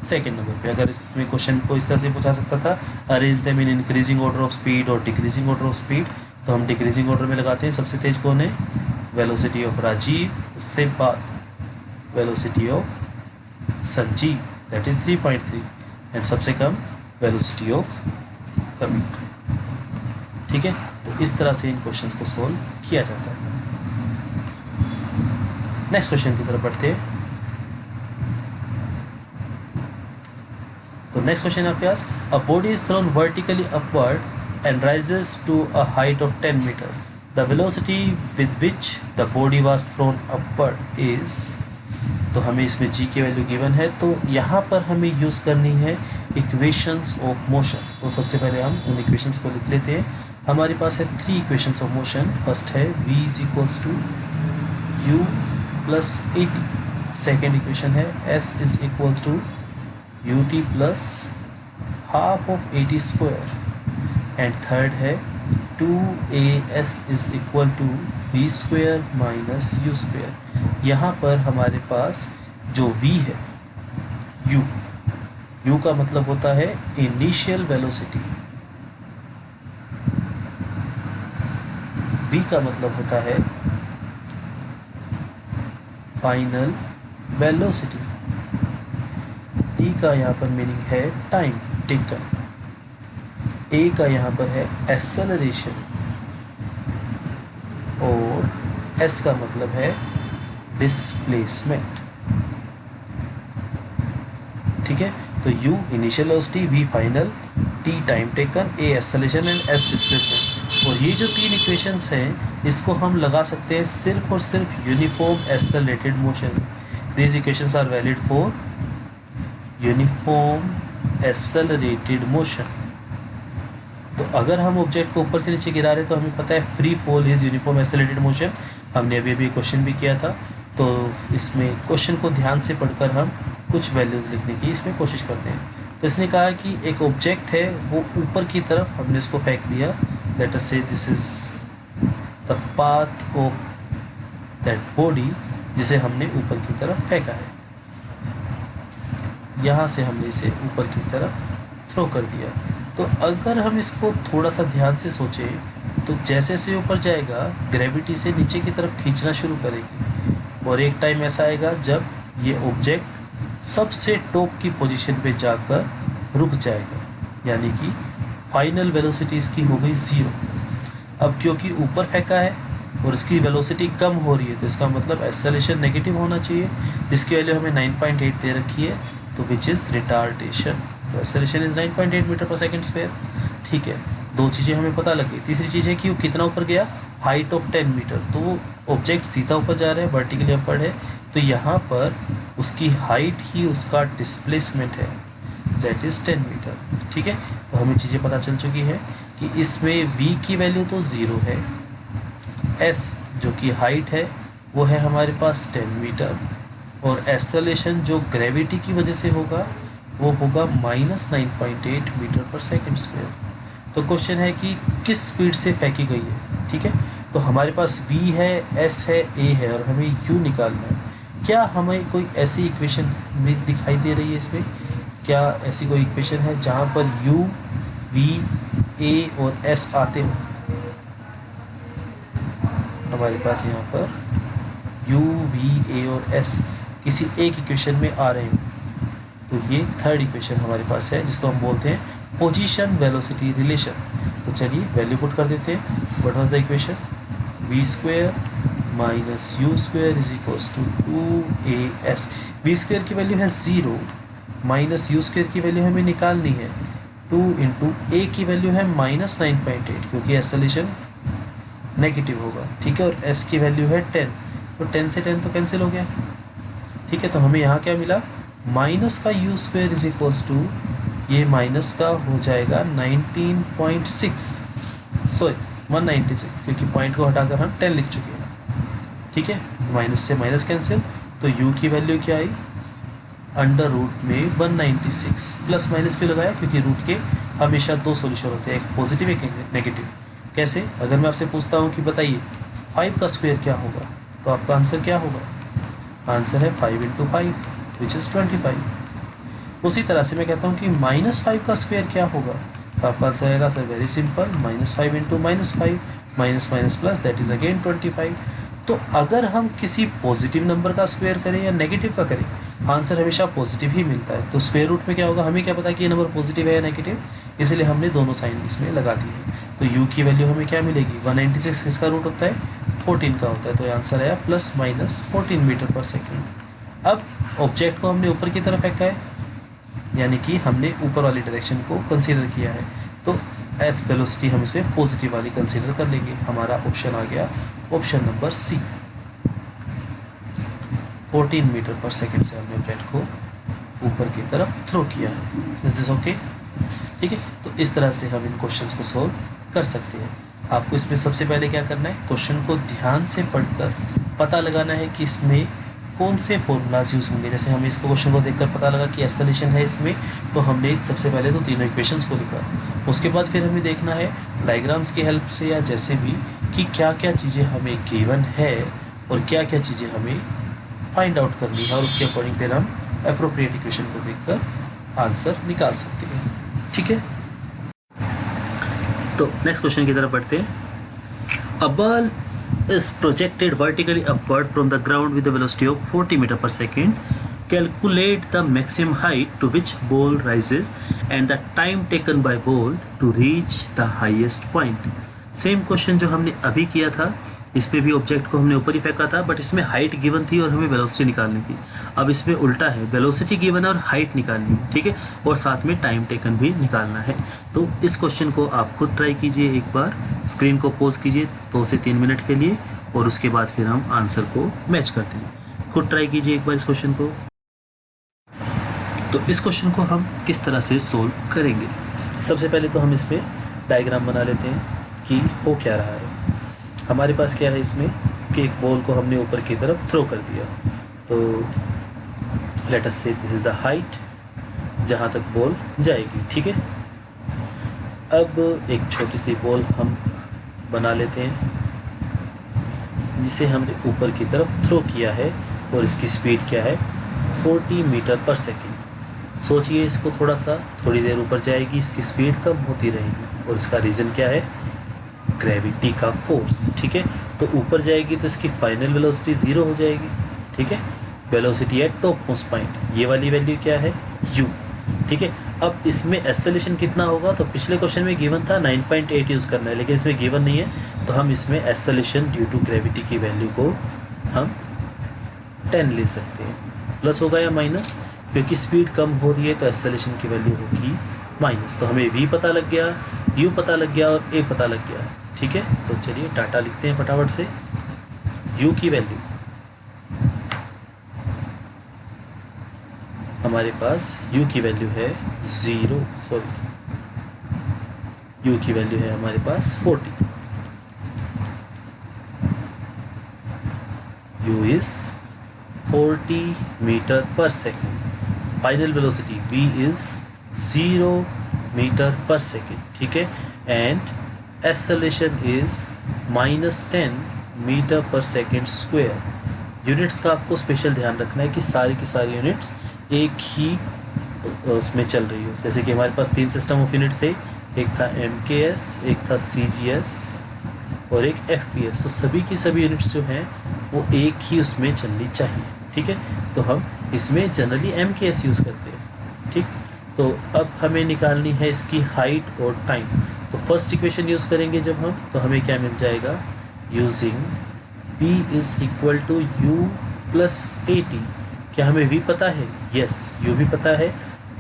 सेकेंड नंबर पे। अगर इसमें क्वेश्चन को इस तरह से पूछा सकता था, arrange them in increasing order of speed और डिक्रीजिंग ऑर्डर ऑफ स्पीड, तो हम डिक्रीजिंग ऑर्डर में लगाते हैं। सबसे तेज कौन है, वेलोसिटी ऑफ राजीव, उससे बाद velocity of Sanjeev that is 3.3, and सबसे कम वेलोसिटी ऑफ कबीर। ठीक है, तो इस तरह से इन क्वेश्चंस को सोल्व किया जाता है। नेक्स्ट क्वेश्चन की तरफ बढ़ते हैं। तो नेक्स्ट क्वेश्चन आपके पास, a body is thrown vertically upward and rises to a height of 10 metre, the velocity with which the body was thrown upward is, तो हमें इसमें जी की वैल्यू गिवन है, तो यहाँ पर हमें यूज़ करनी है इक्वेशंस ऑफ मोशन। तो सबसे पहले हम उन इक्वेशंस को लिख लेते हैं। हमारे पास है 3 इक्वेशंस ऑफ मोशन। फर्स्ट है v is equals to u plus a t, second equation है s is equals to u t plus half of a t square, and third है 2as is equal to v square minus u square. यहाँ पर हमारे पास जो v है, u का मतलब होता है इनिशियल वेलोसिटी, v का मतलब होता है फाइनल वेलोसिटी, t का यहाँ पर मीनिंग है टाइम टेकन, a का यहाँ पर है एक्सेलरेशन, और s का मतलब है डिस्प्लेसमेंट। ठीक है, तो u initial velocity, v final, t time taken, a acceleration and s displacement. और ये जो 3 इक्वेशंस हैं इसको हम लगा सकते हैं सिर्फ और सिर्फ uniform accelerated motion. These equations are valid for uniform accelerated motion. तो अगर हम ऑब्जेक्ट को ऊपर से नीचे गिरा रहे तो हमें पता है free fall is uniform accelerated motion, हमने अभी क्वेश्चन भी किया था। तो इसमें क्वेश्चन को ध्यान से पढ़कर हम कुछ वैल्यूज़ लिखने की इसमें कोशिश करते हैं। तो इसने कहा कि एक ऑब्जेक्ट है वो ऊपर की तरफ हमने इसको फेंक दिया, late us say this is the path of that body जिसे हमने ऊपर की तरफ फेंका है, यहाँ से हमने इसे ऊपर की तरफ थ्रो कर दिया। तो अगर हम इसको थोड़ा सा ध्यान से सोचें तो जैसे जैसे ऊपर जाएगा ग्रेविटी से नीचे की तरफ खींचना शुरू करेगी, और एक टाइम ऐसा आएगा जब ये ऑब्जेक्ट सबसे टॉप की पोजीशन पे जाकर रुक जाएगा, यानी कि फाइनल वेलोसिटी इसकी हो गई 0। अब क्योंकि ऊपर फेंका है और इसकी वेलोसिटी कम हो रही है, तो इसका मतलब एक्सेलरेशन नेगेटिव होना चाहिए, जिसकी वैल्यू हमें 9.8 दे रखी है, तो विच इज़ रिटार्डेशन। तो एक्सेलरेशन इज 9.8 मीटर पर सेकंड स्क्वायर। ठीक है, दो चीज़ें हमें पता लग गई। तीसरी चीज़ है कि वो कितना ऊपर गया, हाइट ऑफ 10 मीटर। तो ऑब्जेक्ट सीधा ऊपर जा रहा है, वर्टिकली अपवर्ड है, तो यहाँ पर उसकी हाइट ही उसका डिस्प्लेसमेंट है, दैट इज़ 10 मीटर। ठीक है, तो हमें चीज़ें पता चल चुकी है कि इसमें v की वैल्यू तो 0 है, s जो कि हाइट है वो है हमारे पास 10 मीटर, और एक्सेलरेशन जो ग्रेविटी की वजह से होगा वो होगा -9.8 मीटर पर सेकंड स्क्वायर। तो क्वेश्चन है कि किस स्पीड से फेंकी गई है। ठीक है, तो हमारे पास v है, s है, a है, और हमें u निकालना है। क्या हमें कोई ऐसी इक्वेशन में दिखाई दे रही है इसमें, क्या ऐसी कोई इक्वेशन है जहाँ पर u, v, a और s आते हो? हमारे पास यहाँ पर u, v, a और s किसी एक इक्वेशन में आ रहे हैं, तो ये थर्ड इक्वेशन हमारे पास है, जिसको हम बोलते हैं पोजीशन वेलोसिटी रिलेशन। तो चलिए वैल्यू पुट कर देते हैं। What was the equation, v square minus u square is equals to 2as। v square की वैल्यू है 0, माइनस यू स्क्वायर की वैल्यू हमें निकालनी है 2 इंटू a की वैल्यू है -9.8, क्योंकि एक्सेलरेशन नेगेटिव होगा। ठीक है, और s की वैल्यू है 10, तो 10 से 10 तो कैंसिल हो गया। ठीक है, तो हमें यहाँ क्या मिला, माइनस का u square is equals to, ये माइनस का हो जाएगा 19.6, सॉरी 196, क्योंकि पॉइंट को हटाकर हम 10 लिख चुके हैं। ठीक है, माइनस से माइनस कैंसिल, तो u की वैल्यू क्या आई, अंडर रूट में 196। प्लस माइनस क्यों लगाया, क्योंकि रूट के हमेशा दो सोल्यूशन होते हैं, एक पॉजिटिव एक नेगेटिव। कैसे, अगर मैं आपसे पूछता हूँ कि बताइए 5 का स्क्वायर क्या होगा, तो आपका आंसर क्या होगा, आंसर है 5 इंटू 5 विच इज़ 25। उसी तरह से मैं कहता हूँ कि -5 का स्क्वायर क्या होगा, तो आपका आंसर आएगा sir very simple, -5 into -5 minus minus plus that is again 25। तो अगर हम किसी पॉजिटिव नंबर का स्क्वायर करें या नेगेटिव का करें, आंसर हमेशा पॉजिटिव ही मिलता है। तो स्क्वायर रूट में क्या होगा, हमें क्या पता कि ये नंबर पॉजिटिव है या नेगेटिव, इसलिए हमने दोनों साइन इसमें लगा दिए हैं। तो u की वैल्यू हमें क्या मिलेगी, 196 किसका रूट होता है, 14 का होता है, तो आंसर आया ±14 मीटर पर सेकेंड। अब ऑब्जेक्ट को हमने ऊपर की तरफ फेंका है, यानी कि हमने ऊपर वाली डायरेक्शन को कंसीडर किया है, तो एस वेलोसिटी हम इसे पॉजिटिव वाली कंसीडर कर लेंगे। हमारा ऑप्शन आ गया ऑप्शन नंबर सी, 14 मीटर पर सेकेंड से हमने ऑब्जेक्ट को ऊपर की तरफ थ्रो किया है। Is this okay? ठीक है, तो इस तरह से हम इन क्वेश्चंस को सोल्व कर सकते हैं। आपको इसमें सबसे पहले क्या करना है, क्वेश्चन को ध्यान से पढ़कर पता लगाना है कि इसमें कौन से फॉर्मूलाज यूज़ होंगे। जैसे हमें इसको क्वेश्चन को देखकर पता लगा कि एक्सेलरेशन है इसमें, तो हमने सबसे पहले तो तीनों इक्वेशंस को लिखा। उसके बाद फिर हमें देखना है डायग्राम्स की हेल्प से या जैसे भी कि क्या क्या चीज़ें हमें गिवन है और क्या क्या चीज़ें हमें फाइंड आउट करनी है, और उसके अकॉर्डिंग फिर हम अप्रोप्रिएट इक्वेशन को देखकर आंसर निकाल सकते हैं। ठीक है, तो नेक्स्ट क्वेश्चन की तरफ बढ़ते हैं। A ball is projected vertically upward from the ground with a velocity of 40 meter per second. Calculate the maximum height to which ball rises and the time taken by ball to reach the highest point. Same question जो हमने अभी किया था, इस पे भी object को हमने ऊपर ही फेंका था, बट इसमें हाइट गिवन थी और हमें वेलोसिटी निकालनी थी। अब इसमें उल्टा है, वेलोसिटी गिवन है और हाइट निकालनी है। ठीक है, और साथ में टाइम टेकन भी निकालना है। तो इस क्वेश्चन को आप खुद ट्राई कीजिए, एक बार स्क्रीन को पॉज कीजिए 2 से 3 मिनट के लिए, और उसके बाद फिर हम आंसर को मैच करते हैं। खुद ट्राई कीजिए एक बार इस क्वेश्चन को। तो इस क्वेश्चन को हम किस तरह से सोल्व करेंगे, सबसे पहले तो हम इस पर डायग्राम बना लेते हैं कि हो क्या रहा है। हमारे पास क्या है इसमें कि एक बॉल को हमने ऊपर की तरफ थ्रो कर दिया, तो let us say this is the height जहाँ तक बॉल जाएगी। ठीक है, अब एक छोटी सी बॉल हम बना लेते हैं जिसे हमने ऊपर की तरफ थ्रो किया है, और इसकी स्पीड क्या है 40 मीटर पर सेकेंड। सोचिए इसको थोड़ा सा, थोड़ी देर ऊपर जाएगी, इसकी स्पीड कम होती रहेगी, और इसका रीज़न क्या है, ग्रेविटी का फोर्स। ठीक है, तो ऊपर जाएगी तो इसकी फाइनल वेलोसिटी 0 हो जाएगी। ठीक है, velocity at top most point, ये वाली वैल्यू क्या है u। ठीक है, अब इसमें एक्सेलरेशन कितना होगा, तो पिछले क्वेश्चन में गिवन था 9.8 यूज़ करना है, लेकिन इसमें गिवन नहीं है, तो हम इसमें एक्सेलरेशन ड्यू टू ग्रेविटी की वैल्यू को हम 10 ले सकते हैं। प्लस होगा या माइनस, क्योंकि स्पीड कम हो रही है तो एक्सेलरेशन की वैल्यू होगी माइनस। तो हमें v पता लग गया, u पता लग गया और a पता लग गया। ठीक है, तो चलिए डाटा लिखते हैं फटाफट से। u की वैल्यू हमारे पास u की वैल्यू है 0, u की वैल्यू है हमारे पास 40। u इज 40 मीटर पर second. Final velocity v is 0 meter पर सेकेंड। ठीक है, एंड एक्सेलरेशन इज -10 मीटर पर सेकेंड स्क्वायर। यूनिट्स का आपको स्पेशल ध्यान रखना है कि सारी की सारी यूनिट्स एक ही उसमें चल रही हो। जैसे कि हमारे पास 3 सिस्टम ऑफ यूनिट थे, एक था MKS, एक था CGS और एक FPS। तो सभी की सभी यूनिट्स जो हैं वो एक ही उसमें चलनी चाहिए। ठीक है, तो हम इसमें जनरली MKS यूज़ करते हैं। ठीक, तो अब हमें निकालनी है इसकी हाइट और टाइम। तो फर्स्ट इक्वेशन यूज़ करेंगे जब हम, तो हमें क्या मिल जाएगा, using P is equal to U plus AT। क्या हमें v पता है? यस, u भी पता है,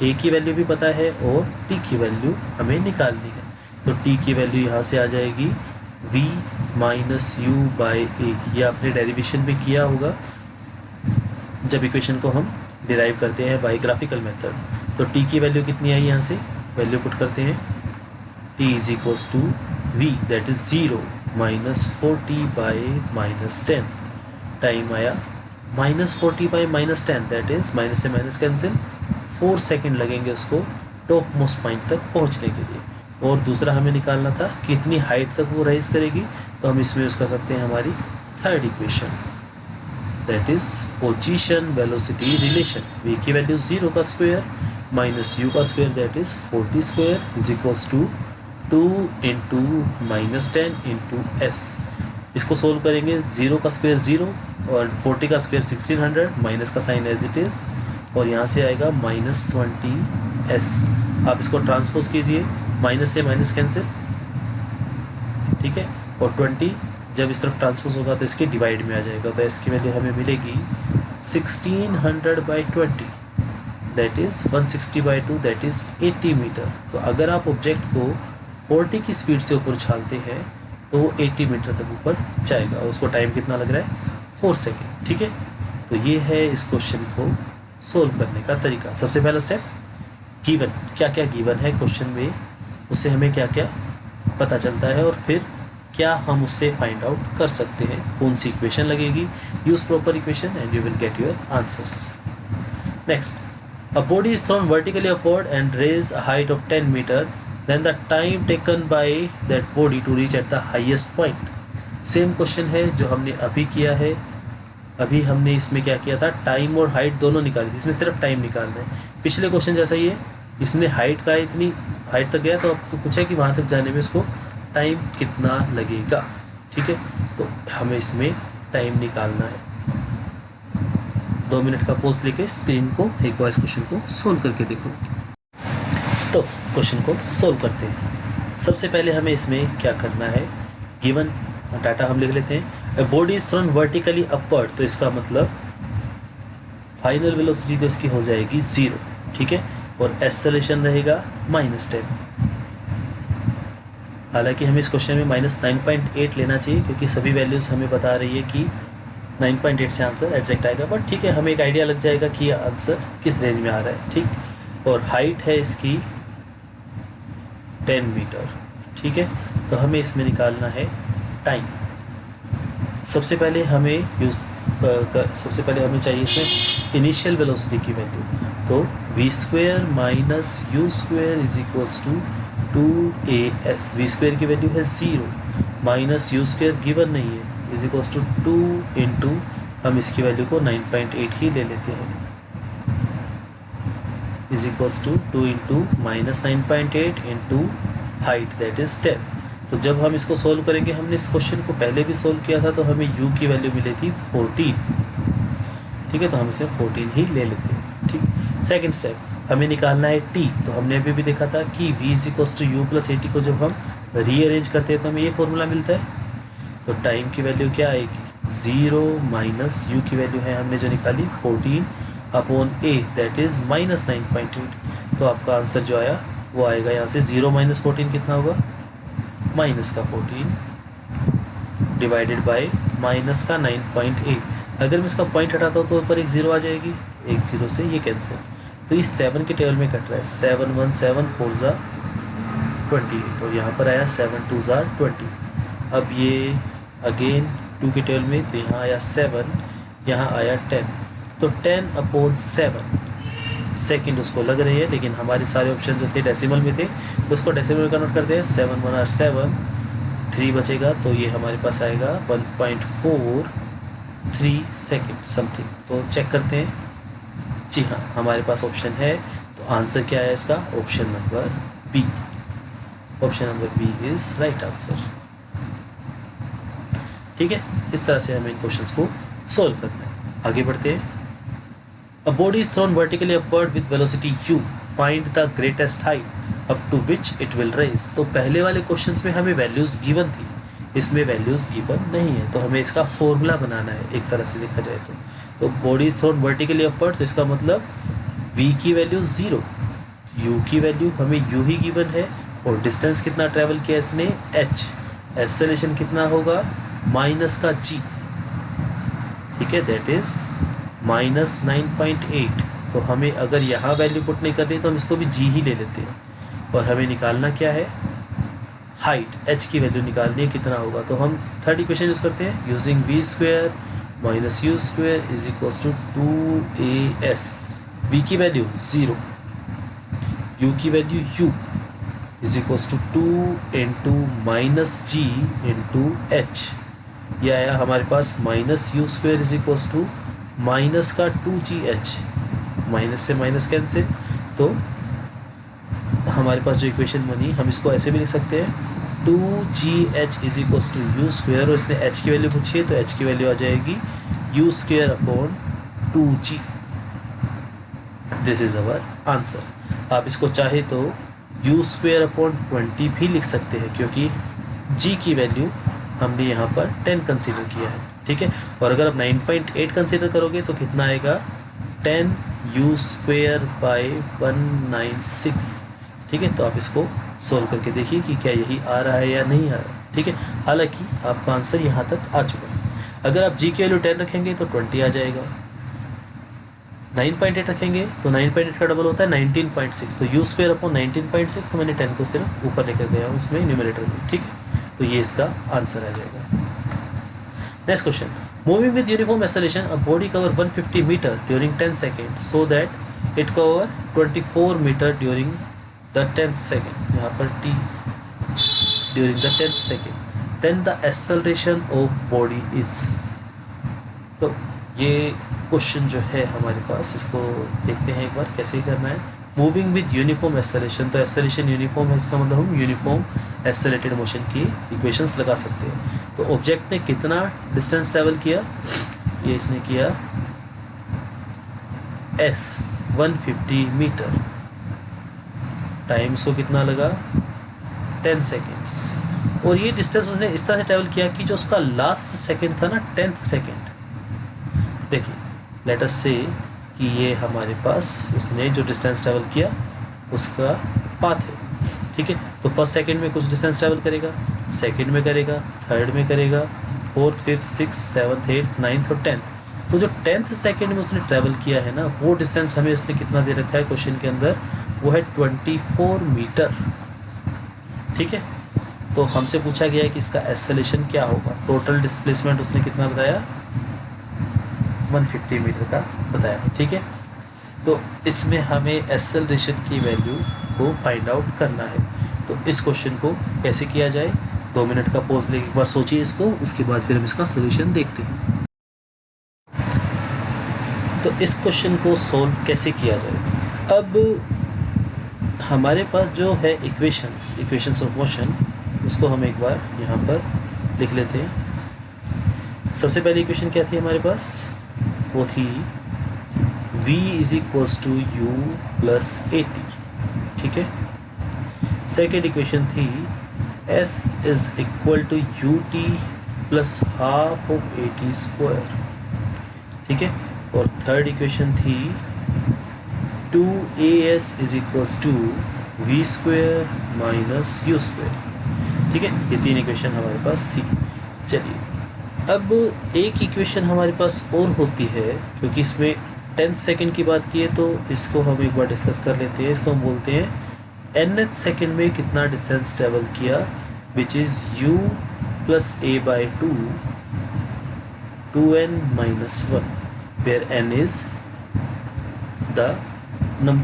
a की वैल्यू भी पता है और t की वैल्यू हमें निकालनी है। तो t की वैल्यू यहाँ से आ जाएगी v माइनस यू बाई ए। ये आपने डेरिवेशन में किया होगा जब इक्वेशन को हम डिराइव करते हैं बाई ग्राफिकल मेथड। तो t की वैल्यू कितनी आई, यहाँ से वैल्यू पुट करते हैं, t is equals to v that is 0 minus 40 by -10। टाइम आया -40 बाई -10, दैट इज माइनस से माइनस कैंसिल, 4 सेकेंड लगेंगे उसको टॉप मोस्ट पॉइंट तक पहुंचने के लिए। और दूसरा हमें निकालना था कितनी हाइट तक वो राइज करेगी, तो हम इसमें यूज़ कर सकते हैं हमारी third equation, that is position velocity relation. v की वैल्यू 0 का स्क्वायर माइनस u का square that is 40 square is equals to 2 into -10 into s। इसको सोल्व करेंगे, 0 का स्क्वायर 0 और 40 का स्क्वायर 1600, माइनस का साइन एज इट इज़, और यहाँ से आएगा -20s। आप इसको ट्रांसपोज कीजिए, माइनस से माइनस कैंसिल। ठीक है, और 20 जब इस तरफ ट्रांसपोज होगा तो इसके डिवाइड में आ जाएगा। तो s की वैल्यू हमें मिलेगी 1600/20 that is 160/2 that is 80 meter. तो अगर आप ऑब्जेक्ट को 40 की स्पीड से ऊपर उछालते हैं तो वो 80 मीटर तक ऊपर जाएगा। उसको टाइम कितना लग रहा है, 4 सेकेंड। ठीक है, तो ये है इस क्वेश्चन को सोल्व करने का तरीका। सबसे पहला स्टेप, गिवन क्या क्या गिवन है क्वेश्चन में, उससे हमें क्या क्या पता चलता है और फिर क्या हम उससे फाइंड आउट कर सकते हैं, कौन सी इक्वेशन लगेगी। Use proper equation and you will get your answers. Next, a body is thrown vertically upward and raise a height of 10 meter, then the time taken by that body to reach at the highest point। Same question है जो हमने अभी किया है। अभी हमने इसमें क्या किया था, टाइम और हाइट दोनों निकाली थी, इसमें सिर्फ टाइम निकालना है। पिछले क्वेश्चन जैसा ही है, इसने हाइट का इतनी हाइट तक गया तो आपको पूछा कि वहाँ तक जाने में उसको टाइम कितना लगेगा। ठीक है, तो हमें इसमें टाइम निकालना है। 2 मिनट का पॉज लेके स्क्रीन को एक बार इस क्वेश्चन को सोल्व करके देखो। तो क्वेश्चन को सोल्व करते हैं। सबसे पहले हमें इसमें क्या करना है, गिवन डाटा हम लिख लेते हैं। Body is thrown vertically upward, तो इसका मतलब फाइनल वेलोसिटी तो इसकी हो जाएगी 0। ठीक है, और एक्सेलरेशन रहेगा -10। हालांकि हमें इस क्वेश्चन में -9.8 लेना चाहिए क्योंकि सभी वैल्यूज़ हमें बता रही है कि 9.8 से आंसर एग्जैक्ट आएगा, बट ठीक है, हमें एक आइडिया लग जाएगा कि ये आंसर किस रेंज में आ रहा है। ठीक, और हाइट है इसकी 10 मीटर। ठीक है, तो हमें इसमें निकालना है टाइम। सबसे पहले हमें चाहिए इसमें इनिशियल वेलोसिटी की वैल्यू। तो v² minus u² is equals to 2as। v² की वैल्यू है 0 माइनस u² गिवन नहीं है इज इक्वल्स टू 2 इंटू, हम इसकी वैल्यू को 9.8 ही ले लेते हैं, is equals to 2 into -9.8 into height that is 10। तो जब हम इसको सोल्व करेंगे, हमने इस क्वेश्चन को पहले भी सोल्व किया था तो हमें u की वैल्यू मिली थी 14। ठीक है, तो हम इसे 14 ही ले लेते हैं। ठीक, सेकंड स्टेप, हमें निकालना है t, तो हमने अभी भी देखा था कि v is equals to u plus a t को जब हम रीअरेंज करते हैं तो हमें ये फॉर्मूला मिलता है। तो टाइम की वैल्यू क्या आएगी, 0 माइनस यू की वैल्यू है हमने जो निकाली 14 upon A, that is minus 9.8। तो आपका आंसर जो आया वो आएगा यहाँ से 0 माइनस 14 कितना होगा, माइनस का 14 डिवाइडेड बाय माइनस का 9.8। अगर मैं इसका पॉइंट हटाता हूँ तो ऊपर एक जीरो आ जाएगी, एक जीरो से ये कैंसिल। तो ये 7 के टेबल में कट रहा है, 7 1 7 4 ज़ा 28 और यहाँ पर आया 7 2 ज़ा 20। अब ये अगेन 2 के टेबल में, तो यहाँ आया 7, यहाँ आया 10, तो 10 अपॉन 7 सेकेंड उसको लग रही है, लेकिन हमारे सारे ऑप्शन जो थे डेसिमल में थे तो उसको डेसिमल में कन्वर्ट करते हैं। 7 1 7, 3 बचेगा, तो ये हमारे पास आएगा 1.43 सेकेंड समथिंग। तो चेक करते हैं, जी हाँ हमारे पास ऑप्शन है। तो आंसर क्या है इसका, option number B. Option number B is right answer. ठीक है, इस तरह से हमें इन क्वेश्चंस को सोल्व करना है। आगे बढ़ते हैं। A body is thrown vertically upward with velocity u. Find the greatest height up to which it will raise. तो पहले वाले क्वेश्चंस में हमें वैल्यूज गिवन थी, इसमें वैल्यूज गिवन नहीं है, तो हमें इसका फॉर्मूला बनाना है एक तरह से देखा जाए तो body is thrown vertically upward, तो इसका मतलब v की वैल्यू 0, u की वैल्यू हमें u ही गिवन है, और डिस्टेंस कितना ट्रेवल किया इसने h, एक्सेलरेशन कितना होगा माइनस का g, ठीक है, दैट इज माइनस 9.8। तो हमें अगर यहाँ वैल्यू पुट नहीं करनी तो हम इसको भी g ही ले लेते हैं, और हमें निकालना क्या है, हाइट h की वैल्यू निकालनी है कितना होगा। तो हम थर्ड इक्वेशन यूज़ करते हैं, using v square minus u square is equals to 2as। v की वैल्यू 0, u की value u is equals to 2 into minus G into H. यह आया हमारे पास minus u square is equals to minus का 2gh, minus से minus cancel, तो हमारे पास जो इक्वेशन बनी हम इसको ऐसे भी लिख सकते हैं 2gh is equals to u square, और इसने h की वैल्यू पूछी है तो h की वैल्यू आ जाएगी you square upon 2g। This is our answer. आप इसको चाहे तो यू स्क्वायर अपॉन 20 भी लिख सकते हैं, क्योंकि g की वैल्यू हमने यहाँ पर 10 कंसीडर किया है, ठीक है। और अगर आप 9.8 कंसीडर करोगे तो कितना आएगा 10 यू स्क्वायर बाई 196, ठीक है। तो आप इसको सोल्व करके देखिए कि क्या यही आ रहा है या नहीं आ रहा है, ठीक है। हालांकि आपका आंसर यहाँ तक आ चुका है। अगर आप जी की वैल्यू 10 रखेंगे तो 20 आ जाएगा, 9.8 रखेंगे तो 9.8 का डबल होता है 19.6, तो यू स्क्वायर अपॉन 19.6, तो मैंने 10 को सिर्फ ऊपर लेकर गया हूँ उसमें न्यूमरेटर में, ठीक है। तो ये इसका आंसर आ जाएगा। Next question, moving with uniform acceleration a body cover 150 meter during 10 second so that it cover 24 meter during the 10th second, यहाँ पर t during the 10th second, then the acceleration of body is. तो ये question जो है हमारे पास, इसको देखते हैं एक बार कैसे ही करना है। मूविंग विद यूनिफॉर्म एक्सेलरेशन, तो एक्सेलरेशन यूनिफॉर्म है, इसका मतलब हम यूनिफॉर्म एक्सेलरेटेड मोशन की इक्वेशंस लगा सकते हैं। तो ऑब्जेक्ट ने कितना डिस्टेंस ट्रैवल किया, ये इसने किया s 150 मीटर, टाइम उसको कितना लगा 10 सेकेंड्स, और ये डिस्टेंस उसने इस तरह से ट्रैवल किया कि जो उसका लास्ट सेकेंड था ना 10th सेकेंड, देखिए लेट अस से कि ये हमारे पास उसने जो डिस्टेंस ट्रैवल किया उसका पाथ है, ठीक है। तो फर्स्ट सेकंड में कुछ डिस्टेंस ट्रैवल करेगा, सेकंड में करेगा, थर्ड में करेगा, fourth fifth six seventh eighth ninth और 10th। तो जो 10th सेकंड में उसने ट्रैवल किया है ना, वो डिस्टेंस हमें उसने कितना दे रखा है क्वेश्चन के अंदर, वो है 24 मीटर, ठीक है। तो हमसे पूछा गया है कि इसका एक्सेलरेशन क्या होगा। टोटल डिस्प्लेसमेंट उसने कितना बताया 150 मीटर का बताया, ठीक है। तो इसमें हमें एक्सेलरेशन की वैल्यू को फाइंड आउट करना है। तो इस क्वेश्चन को कैसे किया जाए, 2 मिनट का पॉज लेके एक बार सोचिए इसको, उसके बाद फिर हम इसका सोल्यूशन देखते हैं। तो इस क्वेश्चन को सोल्व कैसे किया जाए। अब हमारे पास जो है इक्वेशंस ऑफ मोशन, उसको हम एक बार यहाँ पर लिख लेते हैं। सबसे पहली इक्वेशन क्या थी हमारे पास, वो थी v v is equals to u plus a t, ठीक है। सेकेंड इक्वेशन थी s is equal to u t plus half of a t square, ठीक है। और थर्ड इक्वेशन थी 2as is equals to v square minus u square, ठीक है। ये तीन इक्वेशन हमारे पास थी। चलिए अब एक इक्वेशन हमारे पास और होती है, क्योंकि इसमें 10 सेकेंड की बात की है तो इसको हम एक बार डिस्कस कर लेते हैं। इसको हम बोलते हैं nth सेकेंड में कितना डिस्टेंस ट्रेवल किया, which is u plus a by 2n minus 1, where n is the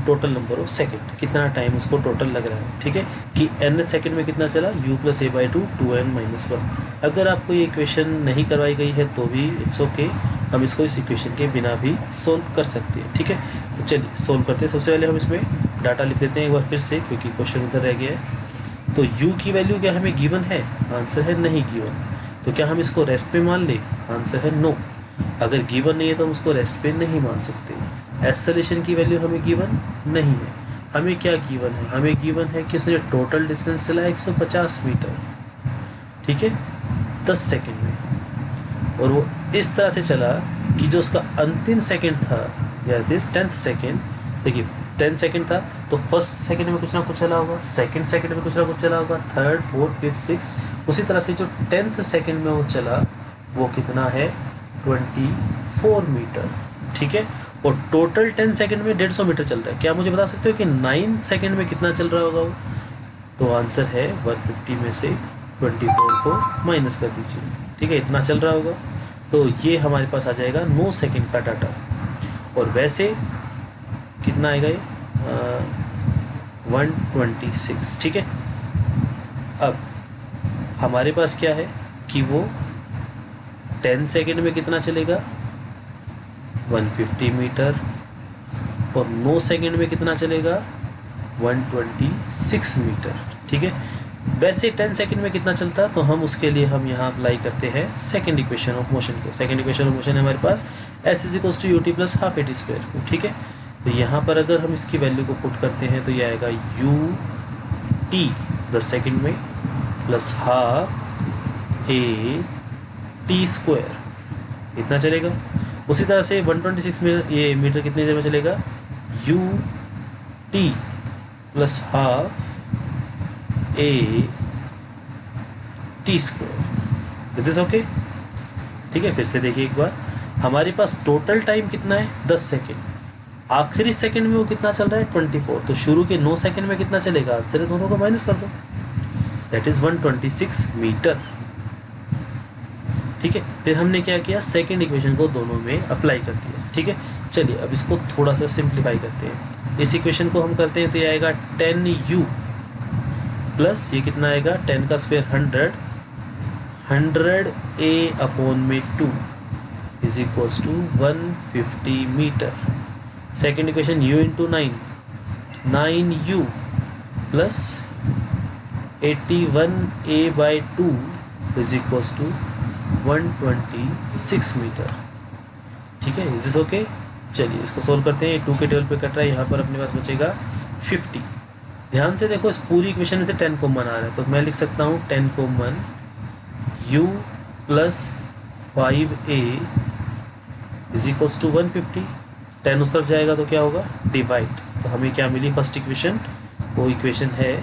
total number of second, कितना टाइम उसको टोटल लग रहा है, ठीक है। कि n सेकेंड में कितना चला, u plus a by 2n minus 1। अगर आपको ये इक्वेशन नहीं करवाई गई है तो भी इट्स ओके, हम इसको इस इक्वेशन के बिना भी सोल्व कर सकते हैं, ठीक है। तो चलिए सोल्व करते हैं। सबसे पहले हम इसमें डाटा लिख लेते हैं एक बार फिर से, क्योंकि क्वेश्चन उधर रह गया है। तो u की वैल्यू क्या हमें गिवन है, आंसर है नहीं गिवन। तो क्या हम इसको रेस्ट पे मान ले, आंसर है नो। अगर गिवन नहीं है तो हम उसको रेस्ट पे नहीं मान सकते। एक्सेलरेशन की वैल्यू हमें गिवन नहीं है। हमें क्या गिवन है, हमें गिवन है कि उसने टोटल डिस्टेंस चला 150 मीटर, ठीक है, 10 सेकेंड में। और वो इस तरह से चला कि जो उसका अंतिम सेकेंड था, या 10th सेकेंड, देखिए 10 सेकेंड था तो फर्स्ट सेकेंड में कुछ ना कुछ चला होगा, सेकेंड सेकेंड में कुछ ना कुछ चला होगा, थर्ड फोर्थ फिफ्थ सिक्स। उसी तरह से जो 10th सेकेंड में वो चला वो कितना है, 24 मीटर, ठीक है। और टोटल 10 सेकेंड में 150 मीटर चल रहा है। क्या मुझे बता सकते हो कि 9 सेकेंड में कितना चल रहा होगा वो? तो आंसर है 150 में से 24 को माइनस कर दीजिए, ठीक है, इतना चल रहा होगा। तो ये हमारे पास आ जाएगा 9 सेकेंड का डाटा। और वैसे कितना आएगा ये, 126, ठीक है। अब हमारे पास क्या है कि वो 10 सेकेंड में कितना चलेगा, 150 मीटर, और 9 सेकेंड में कितना चलेगा, 126 मीटर, ठीक है। वैसे 10 सेकेंड में कितना चलता, तो हम उसके लिए हम यहाँ अप्लाई करते हैं सेकेंड इक्वेशन ऑफ मोशन को। सेकेंड इक्वेशन ऑफ मोशन है हमारे पास s is equals to u t plus half a t square को, ठीक है। तो यहाँ पर अगर हम इसकी वैल्यू को पुट करते हैं तो ये आएगा u t 10 सेकेंड में plus half a t square, इतना चलेगा। उसी तरह से 126 मीटर, ये मीटर कितनी देर में चलेगा, u t plus half a t square, this is okay, ठीक है। फिर से देखिए एक बार, हमारे पास टोटल टाइम कितना है, 10 सेकेंड। आखिरी सेकेंड में वो कितना चल रहा है, 24। तो शुरू के 9 सेकेंड में कितना चलेगा, आंसर है, दोनों को माइनस कर दो, दैट इज 126 मीटर, ठीक है। फिर हमने क्या किया, सेकेंड इक्वेशन को दोनों में अप्लाई कर दिया, ठीक है। चलिए अब इसको थोड़ा सा सिंप्लीफाई करते हैं। इस इक्वेशन को हम करते हैं तो ये आएगा 10u प्लस ये कितना आएगा, 10 का स्क्वायर 100, 100a अपॉन में 2 is equals to 150 meter. Second equation u into 9, 9u plus 81a by 2 is equals to 126 meter, ठीक है। Is this okay. चलिए इसको सोल्व करते हैं। 2 के टेबल पे कट रहा है, यहाँ पर अपने पास बचेगा 50। ध्यान से देखो, इस पूरी इक्वेशन में से 10 कॉमन आ रहा है, तो मैं लिख सकता हूँ 10 common u plus 5a is equals to 150। 10 उस तरफ जाएगा तो क्या होगा, डिवाइड। तो हमें क्या मिली फर्स्ट इक्वेशन, वो इक्वेशन है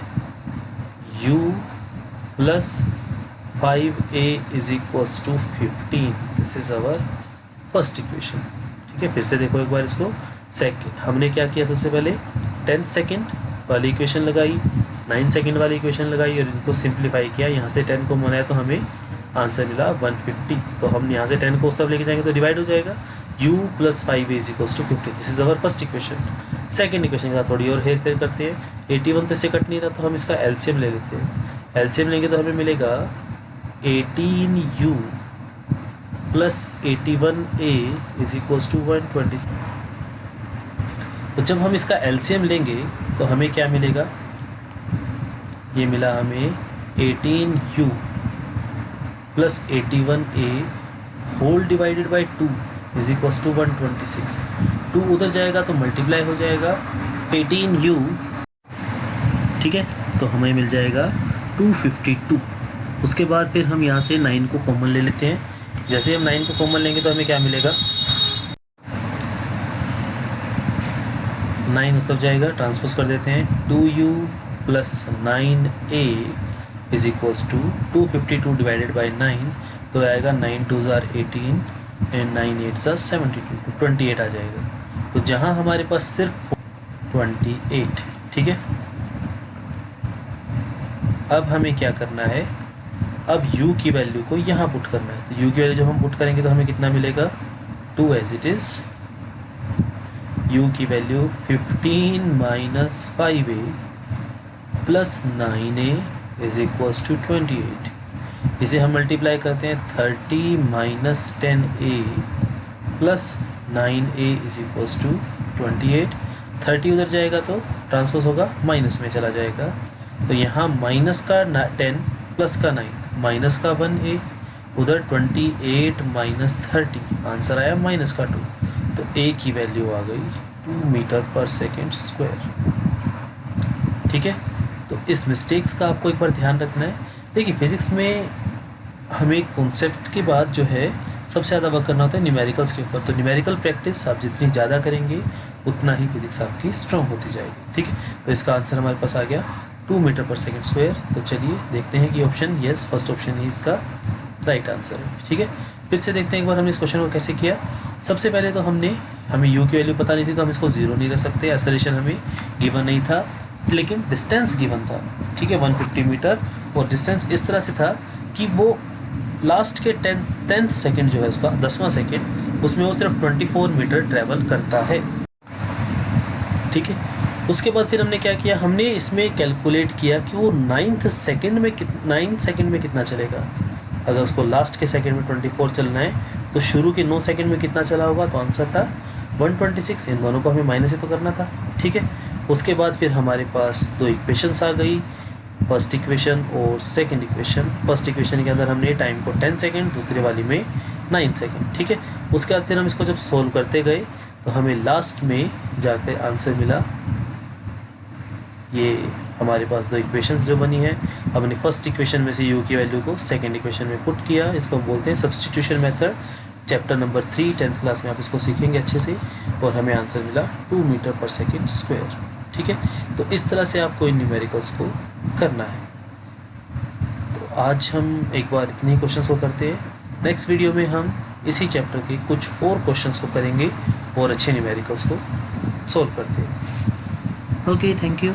u plus 5a is equals to 15। This is our first equation, ठीक है। फिर से देखो एक बार इसको, हमने क्या किया, सबसे पहले 10 सेकेंड वाली इक्वेशन लगाई, 9 सेकेंड वाली इक्वेशन लगाई और इनको सिंप्लीफाई किया। यहाँ से 10 को मनाया तो हमें आंसर मिला 150। तो हम यहाँ से 10 को उस तरफ लेके जाएंगे तो डिवाइड हो जाएगा, u plus 5a is equals to 50। This is our first equation. Second equation के साथ थोड़ी और हेर फेर करते हैं। 81 तो इसे कट नहीं रहा, तो हम इसका एलसीएम ले लेते हैं। एलसीएम लेंगे तो हमें मिलेगा 18u plus 81a is equals to 126। तो जब हम इसका एलसीएम लेंगे तो हमें क्या मिलेगा, ये मिला हमें 18u plus 81a whole divided by 2 is equals to 126। 2 उधर जाएगा तो मल्टीप्लाई हो जाएगा 18u, ठीक है, तो हमें मिल जाएगा 252। उसके बाद फिर हम यहाँ से 9 को कॉमन ले लेते हैं। जैसे हम 9 को कॉमन लेंगे तो हमें क्या मिलेगा, 9 उस तरफ जाएगा, ट्रांसपोज कर देते हैं, 2u plus 9a is equals to 252 divided by 9, तो आएगा 9 2 ज़ार 18 एंड 9 8 ज़ार 72, तो 28 आ जाएगा। तो जहाँ हमारे पास सिर्फ 28, ठीक है। अब हमें क्या करना है, अब u की वैल्यू को यहाँ पुट करना है। तो u की वैल्यू जब हम पुट करेंगे तो हमें कितना मिलेगा, 2 एज इट इज़, u की value 15 minus 5a plus 9a is equals to 28। इसे हम मल्टीप्लाई करते हैं, 30 minus 10a plus 9a is equals to 28। 30 उधर जाएगा तो ट्रांसपोज होगा, माइनस में चला जाएगा, तो यहाँ माइनस का 10 प्लस का 9, माइनस का 1a, उधर 28 माइनस 30, आंसर आया माइनस का 2, तो a की वैल्यू आ गई 2 मीटर पर सेकेंड स्क्वायर, ठीक है। तो इस मिस्टेक्स का आपको एक बार ध्यान रखना है। देखिए फिज़िक्स में हमें कॉन्सेप्ट के बाद जो है सबसे ज़्यादा वर्क करना होता है न्यूमेरिकल्स के ऊपर। तो न्यूमेरिकल प्रैक्टिस आप जितनी ज़्यादा करेंगे उतना ही फिज़िक्स आपकी स्ट्रॉन्ग होती जाएगी, ठीक है। तो इसका आंसर हमारे पास आ गया 2 मीटर पर सेकेंड स्क्वायर। तो चलिए देखते हैं कि ऑप्शन यस, फर्स्ट ऑप्शन ही इसका राइट आंसर है, ठीक है। फिर से देखते हैं एक बार हमने इस क्वेश्चन को कैसे किया। सबसे पहले तो हमें u की वैल्यू पता नहीं थी, तो हम इसको 0 नहीं रख सकते, एक्सेलरेशन हमें गिवन नहीं था, लेकिन डिस्टेंस गिवन था, ठीक है, 150 मीटर। और डिस्टेंस इस तरह से था कि वो लास्ट के 10th सेकेंड जो है उसका 10वां सेकेंड, उसमें वो सिर्फ 24 मीटर ट्रैवल करता है, ठीक है। उसके बाद फिर हमने क्या किया, हमने इसमें कैलकुलेट किया कि वो 9 सेकेंड में कितना चलेगा। अगर उसको लास्ट के सेकेंड में 24 चलना है तो शुरू के 9 सेकेंड में कितना चला होगा, तो आंसर था 126। इन दोनों को हमें माइनस ही तो करना था, ठीक है। उसके बाद फिर हमारे पास 2 इक्वेशंस आ गई, फर्स्ट इक्वेशन और सेकंड इक्वेशन। फर्स्ट इक्वेशन के अंदर हमने टाइम को 10 सेकेंड, दूसरे वाली में 9 सेकेंड, ठीक है। उसके बाद फिर हम इसको जब सोल्व करते गए तो हमें लास्ट में जाकर आंसर मिला, ये हमारे पास 2 इक्वेशंस जो बनी है। हमने फर्स्ट इक्वेशन में से u की वैल्यू को सेकंड इक्वेशन में पुट किया, इसको हम बोलते हैं substitution method. Chapter number 3 10th class में आप इसको सीखेंगे अच्छे से, और हमें आंसर मिला 2 मीटर पर सेकेंड स्क्वायर, ठीक है। तो इस तरह से आपको इन न्यूमेरिकल्स को करना है। तो आज हम एक बार इतने क्वेश्चंस को करते हैं, नेक्स्ट वीडियो में हम इसी चैप्टर के कुछ और क्वेश्चंस को करेंगे और अच्छे न्यूमेरिकल्स को सोल्व करते हैं। Okay, thank you.